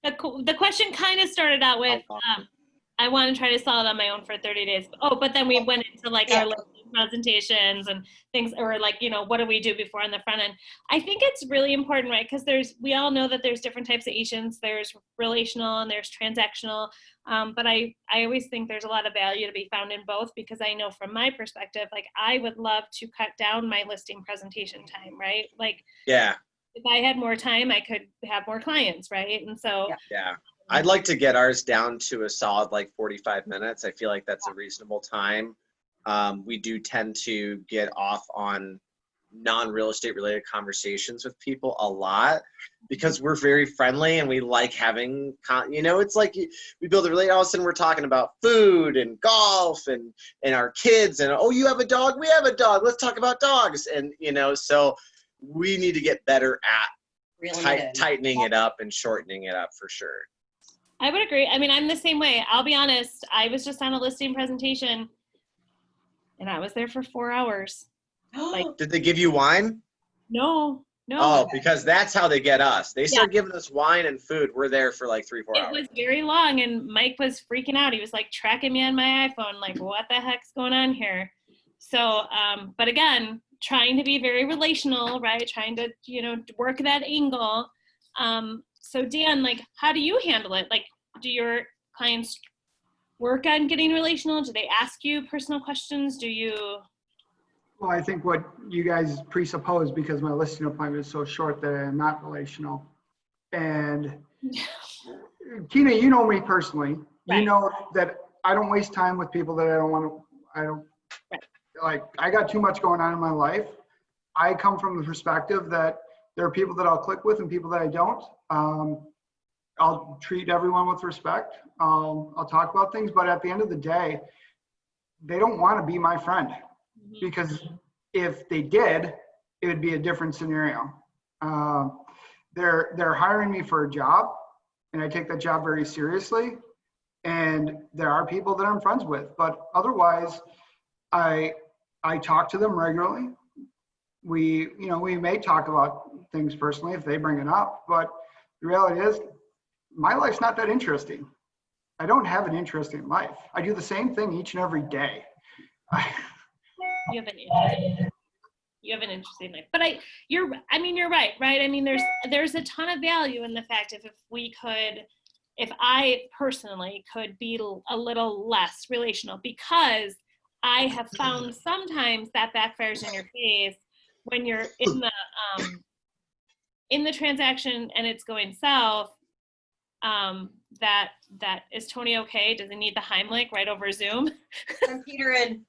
The question kind of started out with, I want to try to sell it on my own for 30 days. Oh, but then we went into our listing presentations and things, or what do we do before on the front end? I think it's really important, right? Because we all know that there's different types of agents. There's relational and there's transactional. But I always think there's a lot of value to be found in both, because I know from my perspective, I would love to cut down my listing presentation time, right? If I had more time, I could have more clients, right? And so I'd like to get ours down to a solid 45 minutes. I feel like that's a reasonable time. We do tend to get off on non-real estate related conversations with people a lot, because we're very friendly and we like having, it's like we build a relationship. All of a sudden we're talking about food and golf and our kids, and oh, you have a dog, we have a dog, let's talk about dogs. And so we need to get better at tightening it up and shortening it up for sure. I would agree. I'm the same way. I'll be honest. I was just on a listing presentation and I was there for 4 hours. Did they give you wine? No. Oh, because that's how they get us. They start giving us wine and food. We're there for 3-4 hours. It was very long, and Mike was freaking out. He was tracking me on my iPhone, what the heck's going on here? So, but again, trying to be very relational, right? Trying to, work that angle. So Dan, like, how do you handle it? Like, do your clients work on getting relational? Do they ask you personal questions? Do you? Well, I think what you guys presuppose, because my listing appointment is so short, that I'm not relational. And Tina, you know me personally. Right. You know that I don't waste time with people that like, I got too much going on in my life. I come from the perspective that there are people that I'll click with and people that I don't. I'll treat everyone with respect. I'll talk about things, but at the end of the day, they don't want to be my friend, because if they did, it would be a different scenario. They're hiring me for a job, and I take that job very seriously. And there are people that I'm friends with, but otherwise, I talk to them regularly. We may talk about things personally if they bring it up, but the reality is my life's not that interesting. I don't have an interesting life. I do the same thing each and every day. You have an interesting life, but you're right. I mean, there's a ton of value in the fact if I personally could be a little less relational, because I have found sometimes that backfires in your face when you're in the transaction and it's going south. That is Tony okay? Does he need the Heimlich right over Zoom? I'm Peter in.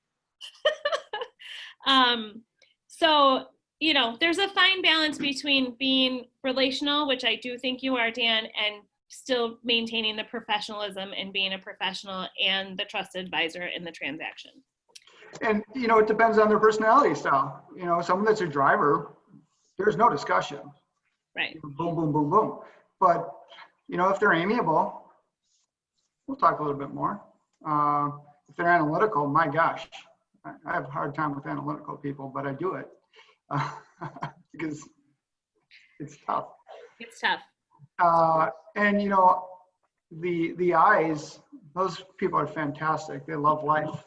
So, there's a fine balance between being relational, which I do think you are, Dan, and still maintaining the professionalism and being a professional and the trusted advisor in the transaction. And, it depends on their personality style. Someone that's a driver, there's no discussion. Right. Boom, boom, boom, boom. But, if they're amiable, we'll talk a little bit more. If they're analytical, my gosh, I have a hard time with analytical people, but I do it because it's tough. It's tough. And the eyes, those people are fantastic. They love life.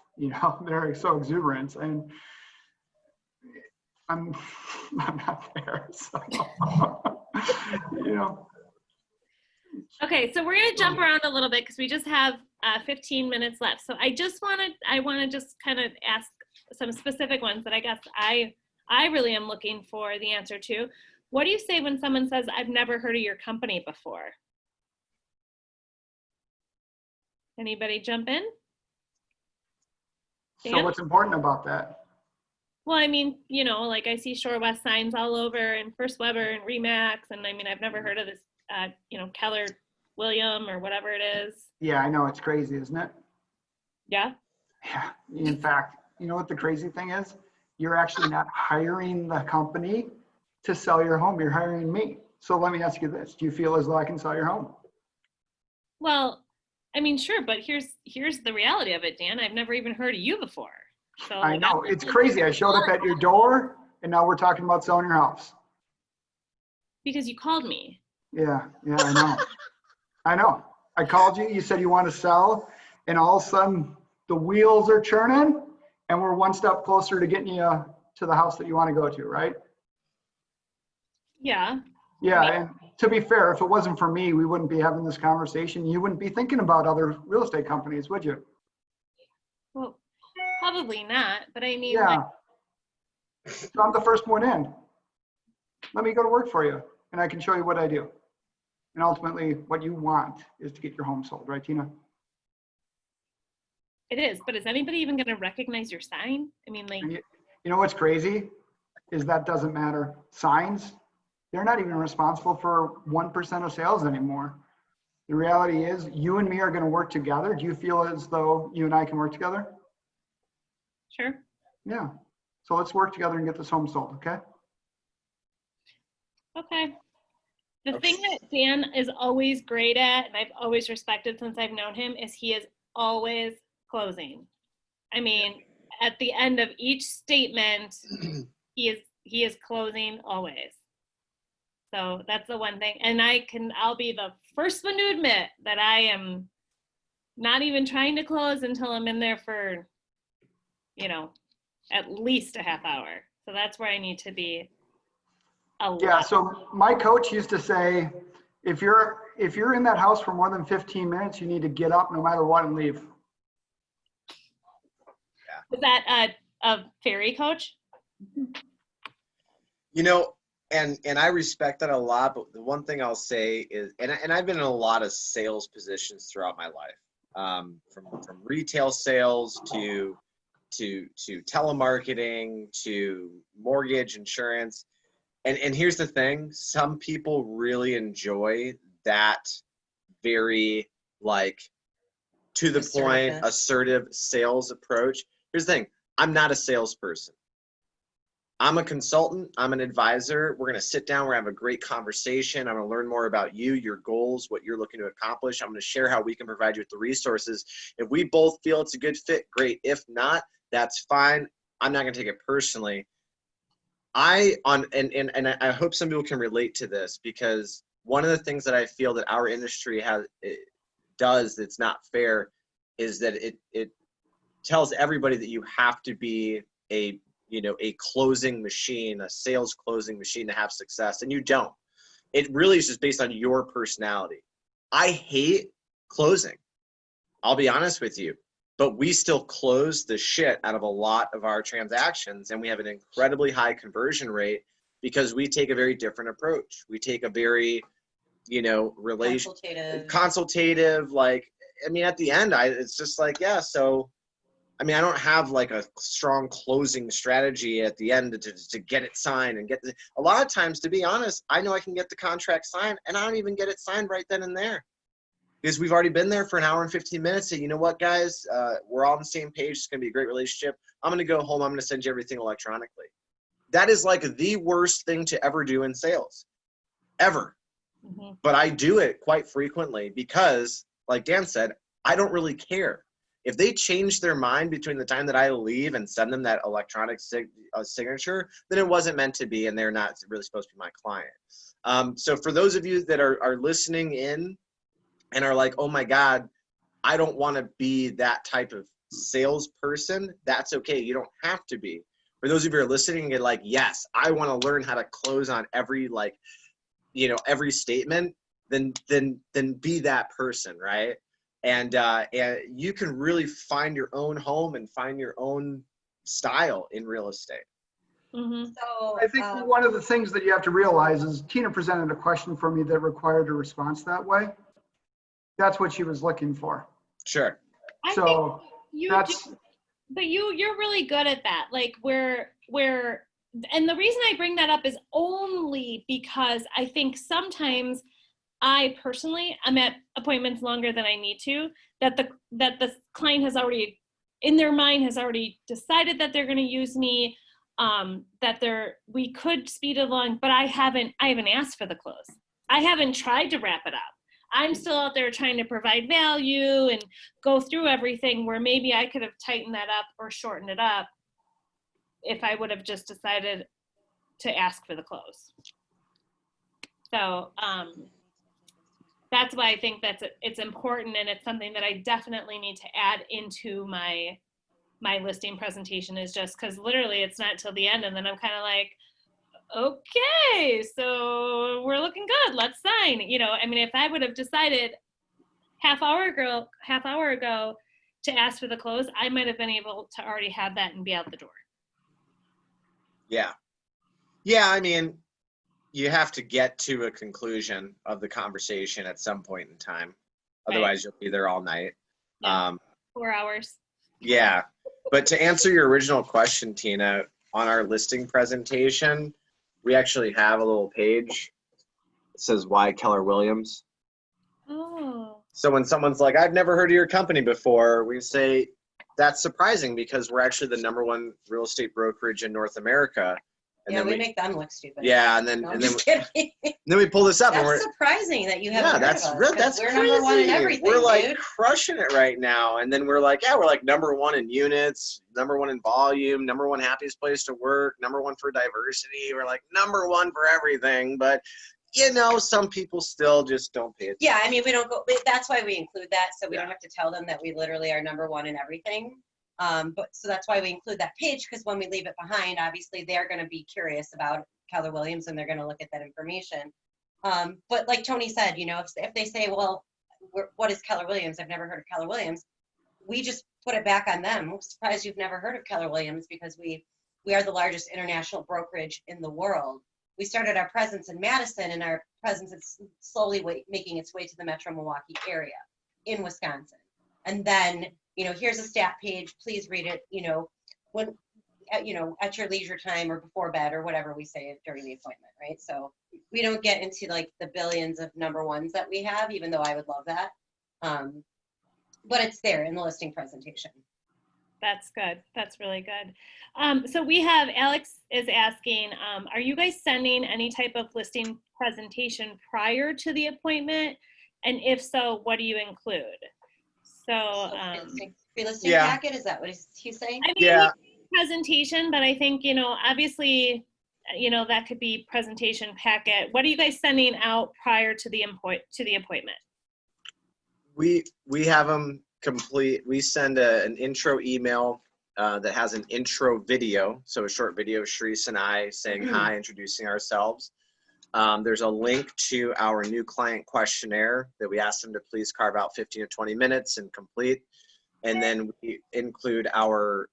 They're so exuberant, and I'm not there. So, Okay, so we're going to jump around a little bit because we just have 15 minutes left. So I want to just kind of ask some specific ones that I guess I really am looking for the answer to. What do you say when someone says, I've never heard of your company before? Anybody jump in? So Dan? what's important about that? Well, I mean, like I see Shore West signs all over, and First Weber and Remax, and I mean, I've never heard of this, Keller William or whatever it is. Yeah, I know, it's crazy, isn't it? Yeah. Yeah. In fact, you know what the crazy thing is? You're actually not hiring the company to sell your home. You're hiring me. So let me ask you this. Do you feel as though I can sell your home? Well, I mean, sure, but here's the reality of it, Dan. I've never even heard of you before. So I know, it's crazy. I showed up at your door and now we're talking about selling your house. Because you called me. Yeah, I know. I know. I called you, you said you want to sell, and all of a sudden the wheels are churning and we're one step closer to getting you to the house that you want to go to, right? Yeah. Yeah, and to be fair, if it wasn't for me, we wouldn't be having this conversation. You wouldn't be thinking about other real estate companies, would you? Well, probably not, but I mean, Yeah. So I'm the first one in. Let me go to work for you, and I can show you what I do. And ultimately, what you want is to get your home sold, right, Tina? it is, but is anybody even going to recognize your sign? I mean, like, And you know what's crazy is that doesn't matter. Signs, they're not even responsible for 1% of sales anymore. The reality is you and me are going to work together. Do you feel as though you and I can work together? sure. Yeah. So let's work together and get this home sold, okay? Okay. The thing that Dan is always great at, and I've always respected since I've known him, is he is always closing. I mean, at the end of each statement, he is closing always. So that's the one thing. And I'll be the first one to admit that I am not even trying to close until I'm in there for, at least a half hour. So that's where I need to be a lot. Yeah, so my coach used to say, if you're in that house for more than 15 minutes, you need to get up no matter what and leave. Was that a fairy coach? You know, and I respect that a lot, but the one thing I'll say is, and I've been in a lot of sales positions throughout my life, from retail sales to telemarketing to mortgage insurance. And here's the thing, some people really enjoy that very like to the point, assertive sales approach. Here's the thing, I'm not a salesperson. I'm a consultant, I'm an advisor. We're gonna sit down, we're gonna have a great conversation. I'm gonna learn more about you, your goals, what you're looking to accomplish. I'm gonna share how we can provide you with the resources. If we both feel it's a good fit, great. If not, that's fine. I'm not gonna take it personally. I hope some people can relate to this, because one of the things that I feel that our industry does that's not fair is that it tells everybody that you have to be a closing machine, a sales closing machine to have success, and you don't. It really is just based on your personality. I hate closing. I'll be honest with you, but we still close the shit out of a lot of our transactions, and we have an incredibly high conversion because we take a very different approach. We take a very, consultative, like, I mean, at the end, it's just like, yeah, so, I mean, I don't have like a strong closing strategy at the end to get it signed and a lot of times, to be honest, I know I can get the contract signed and I don't even get it signed right then and there because we've already been there for an hour and 15 minutes. And you know what, guys, we're all on the same page. It's going to be a great relationship. I'm going to go home. I'm going to send you everything electronically. That is like the worst thing to ever do in sales, ever. Mm-hmm. But I do it quite frequently because, like Dan said, I don't really care. If they change their mind between the time that I leave and send them that electronic signature, then it wasn't meant to be, and they're not really supposed to be my client. So for those of you that are listening in and are like, oh my God, I don't want to be that type of salesperson, that's okay. You don't have to be. For those of you who are listening and get like, yes, I want to learn how to close on every every statement, then be that person, right? And you can really find your own home and find your own style in real estate. Mm-hmm. So I think one of the things that you have to realize is Tina presented a question for me that required a response that way. That's what she was looking for. Sure. So but you're really good at that. Like and the reason I bring that up is only because I think sometimes I personally, I'm at appointments longer than I need to, that the client has already, in their mind, has already decided that they're going to use me, we could speed it along, but I haven't asked for the close. I haven't tried to wrap it up. I'm still out there trying to provide value and go through everything where maybe I could have tightened that up or shortened it up if I would have just decided to ask for the close. So, that's why I think it's important, and it's something that I definitely need to add into my listing presentation, is just because literally it's not till the end, and then I'm kind of like, okay, so we're looking good, let's sign. I mean, if I would have decided half hour ago to ask for the close, I might have been able to already have that and be out the door. Yeah, I mean, you have to get to a conclusion of the conversation at some point in time. Otherwise, You'll be there all night. Yeah, 4 hours. Yeah. But to answer your original question, Tina, on our listing presentation, we actually have a little page that says why Keller Williams. Oh. So when someone's like, I've never heard of your company before, we say, that's surprising because we're actually the #1 real estate brokerage in North America. And yeah, then we make them look stupid. Yeah, and then no, and I'm then just kidding. then we pull this up. That's surprising that you haven't heard that's of us, that's we're crazy. #1 in everything. We're like dude. crushing it right now, and then we're like #1 in units, #1 in volume, #1 happiest place to work, #1 for diversity. We're like #1 for everything, but some people still just don't pay attention. Yeah, I mean, we don't go. That's why we include that, so we don't have to tell them that we literally are #1 in everything. But so that's why we include that page, because when we leave it behind, obviously they're going to be curious about Keller Williams and they're going to look at that information. But like Tony said, you know, if they say, well, what is Keller Williams? I've never heard of Keller Williams. We just put it back on them. I'm surprised you've never heard of Keller Williams, because we are the largest international brokerage in the world. We started our presence in Madison, and our presence is slowly making its way to the Metro Milwaukee area in Wisconsin. And then, you know, here's a stat page. Please read it, you know, when, you know, at your leisure time or before bed or whatever we say during the appointment, right? So we don't get into like the billions of number ones that we have, even though I would love that. But it's there in the listing presentation. That's good. That's really good. So we have, Alex is asking, are you guys sending any type of listing presentation prior to the appointment? And if so, what do you include? So, Pre-listing yeah. packet, is that what he's saying? I mean, Yeah. presentation, but I think, you know, obviously, you know, that could be presentation packet. What are you guys sending out prior to the appointment? We have them complete. We send an intro email that has an intro video, so a short video of Sharice and I saying hi, introducing ourselves. There's a link to our new client questionnaire that we asked them to please carve out 15 to 20 minutes and complete. And then we include our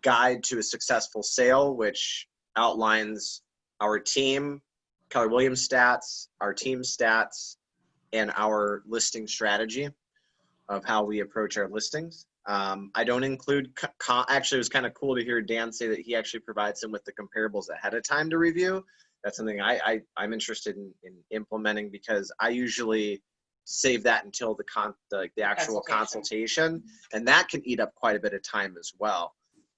guide to a successful sale, which outlines our team, Keller Williams stats, our team stats, and our listing strategy of how we approach our listings. I don't include, actually it was kind of cool to hear Dan say that he actually provides them with the comparables ahead of time to review. That's something I'm interested in implementing, because I usually save that until the actual consultation, and that can eat up quite a bit of time as well.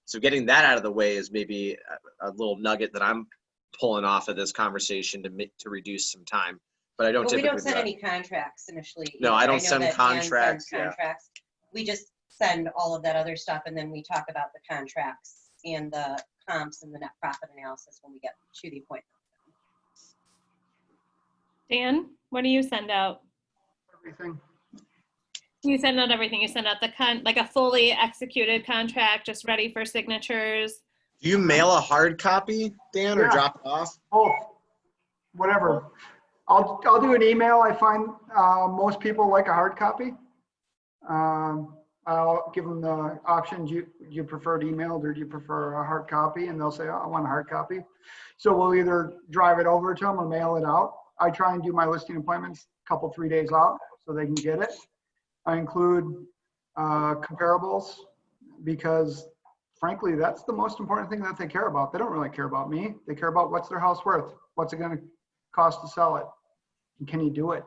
So getting that out of the way is maybe a little nugget that I'm pulling off of this conversation to reduce some time. But I don't But we typically don't send any contracts initially. No, either. I don't know send that Dan contracts, sends contracts. We just send all of that other stuff, and then we talk about the contracts and the comps and the net profit analysis when we get to the appointment. Dan, what do you send out? Everything. You send out everything. You send out like a fully executed contract, just ready for signatures. Do you mail a hard copy, Dan, or Yeah. drop it off? Both, whatever. I'll do an email. I find most people like a hard copy. I'll give them the option. Do you prefer it emailed or do you prefer a hard copy? And they'll say, oh, I want a hard copy. So we'll either drive it over to them or mail it out. I try and do my listing appointments a couple, 3 days out so they can get it. I include comparables because frankly, that's the most important thing that they care about. They don't really care about me. They care about what's their house worth. What's it going to cost to sell it? And can you do it?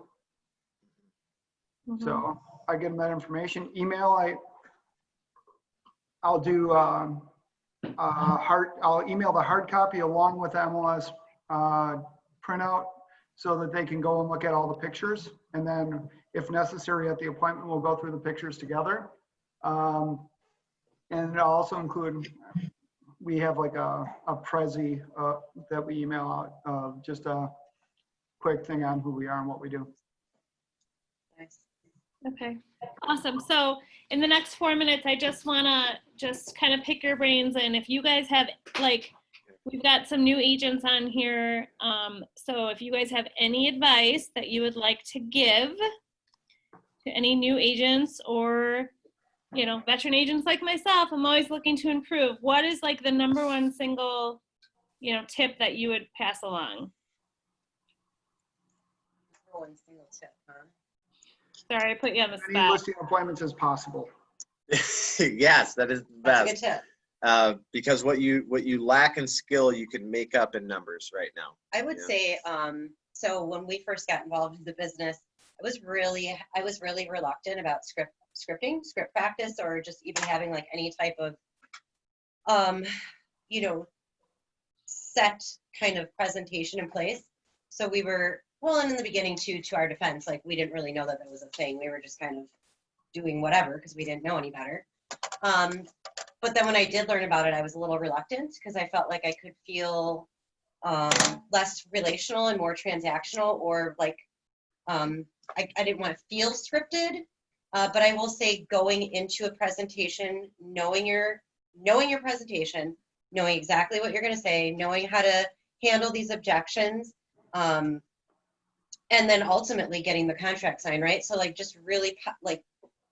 Mm-hmm. So I give them that information. Email, I'll do I'll email the hard copy along with the MLS printout so that they can go and look at all the pictures. And then if necessary at the appointment, we'll go through the pictures together. And I'll also include, we have like a Prezi that we email out, just a quick thing on who we are and what we do. Nice. Okay, awesome. So in the next 4 minutes, I just want to just kind of pick your brains, and if you guys have, like, we've got some new agents on here. So if you guys have any advice that you would like to give to any new agents or, you know, veteran agents like myself, I'm always looking to improve. What is like the number one single, you know, tip that you would pass along? One single tip, huh? Sorry, I put you on the As many spot. listing appointments as possible. Yes, that is the That's a best. good tip. Because what you lack in skill, you can make up in numbers right now. I would Yeah. say, so when we first got involved in the business, I was really reluctant about script practice, or just even having like any type of, you know, set kind of presentation in place. So we were, well, and in the beginning too, to our defense, like we didn't really know that was a thing. We were just kind of doing whatever because we didn't know any better. But then when I did learn about it, I was a little reluctant because I felt like I could feel less relational and more transactional, or like I didn't want to feel scripted. But I will say going into a presentation, knowing your presentation, knowing exactly what you're going to say, knowing how to handle these objections, and then ultimately getting the contract signed, right? So like just really like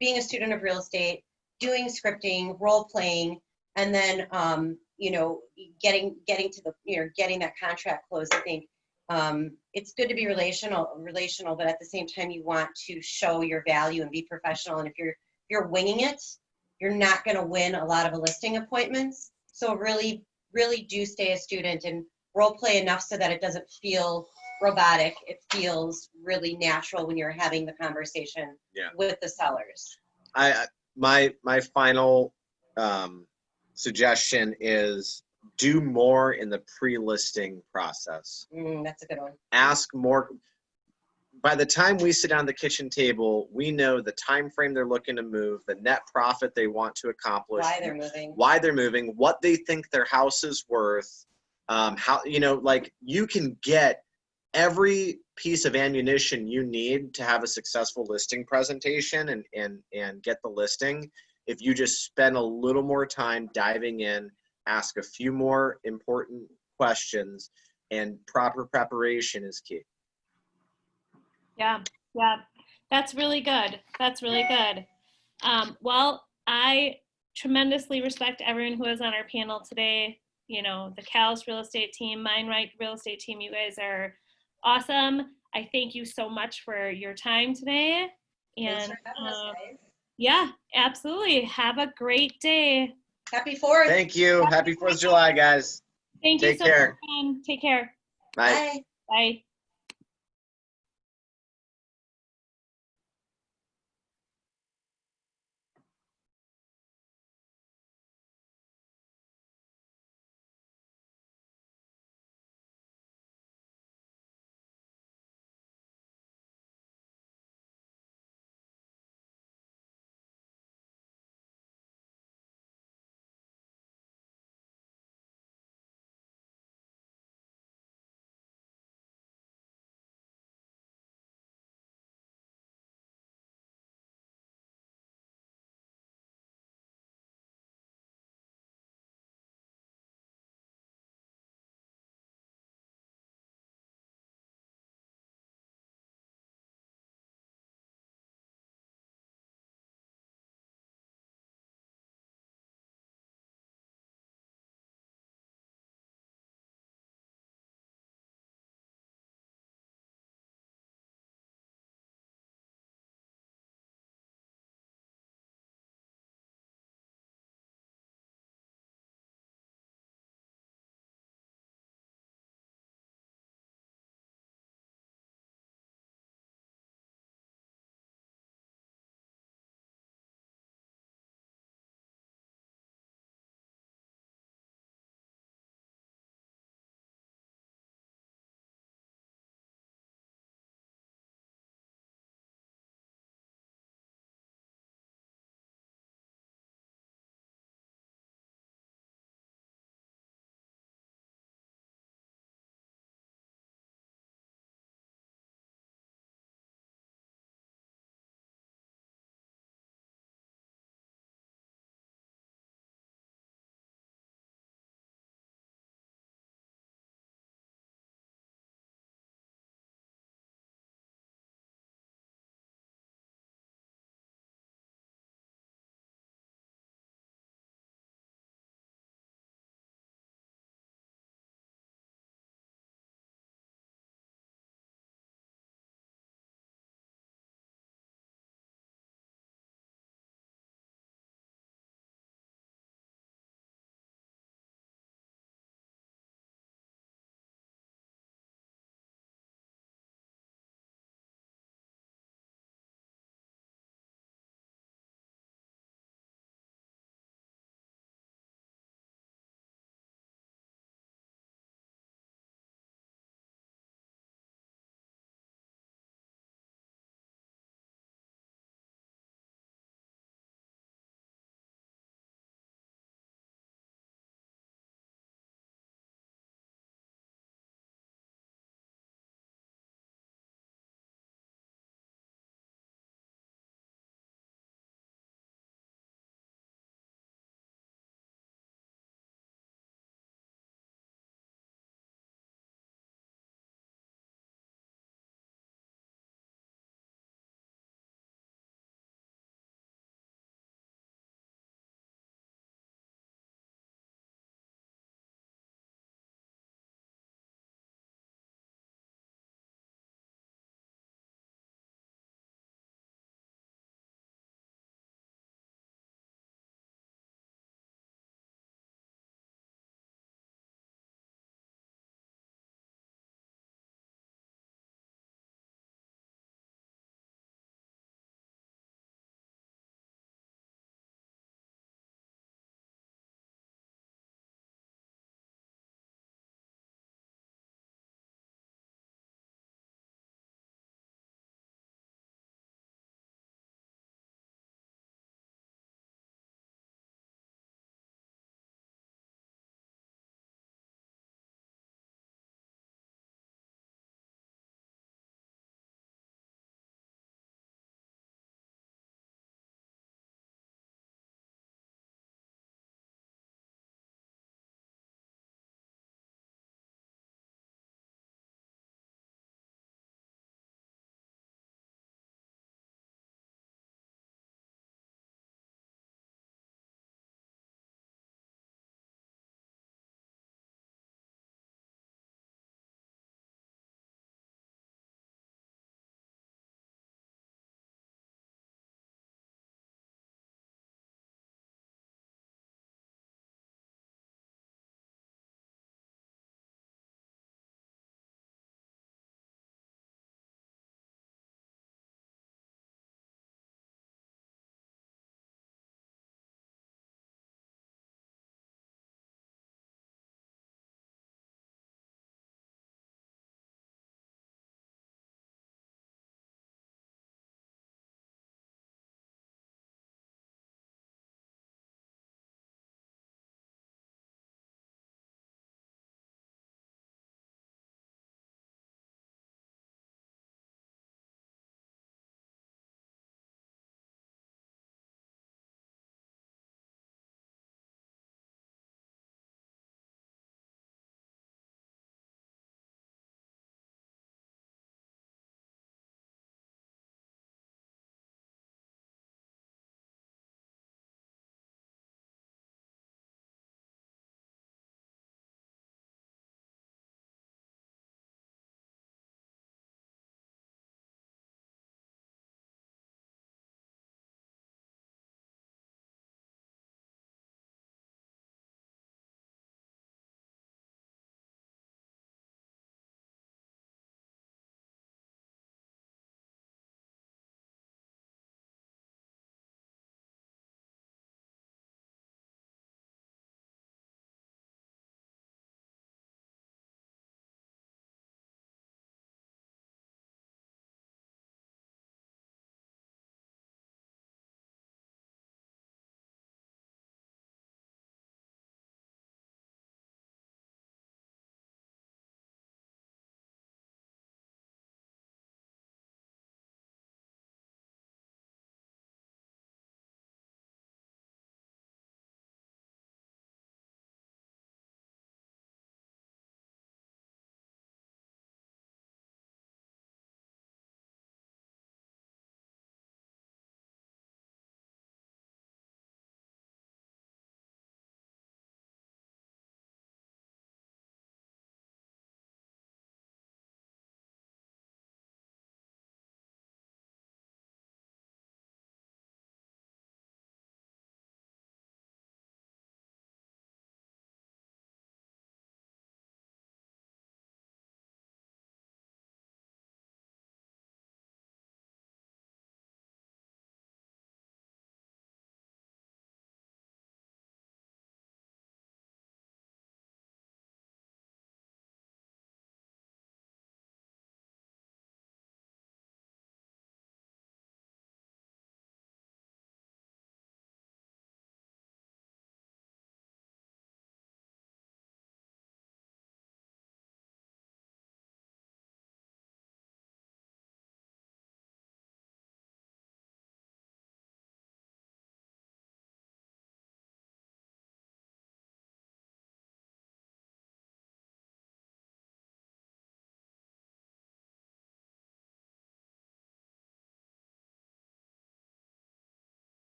being a student of real estate, doing scripting, role playing, and then you know, getting to the, you know, getting that contract closed. I think it's good to be relational, but at the same time you want to show your value and be professional. And if you're winging it, you're not going to win a lot of listing appointments. So really do stay a student and role play enough so that it doesn't feel robotic. It feels really natural when you're having the conversation with the sellers. My final suggestion is do more in the pre-listing process. That's a good one. Ask more. By the time we sit down at the kitchen table, we know the time frame they're looking to move, the net profit they want to accomplish, why they're moving, what they think their house is worth, how, you know, like you can get every piece of ammunition you need to have a successful listing presentation and get the listing if you just spend a little more time diving in, ask a few more important questions, and proper preparation is key. Yeah, that's really good. That's really good. Well, I tremendously respect everyone who is on our panel today. You know, the Cal's real estate team, Mine Right real estate team, you guys are awesome. I thank you so much for your time today. Thanks And for having us, guys. yeah, absolutely. Have a great day. Happy 4th. Thank you. Happy 4th of July, guys. Thank you Take so care. much. Take care. Bye. Bye. Bye.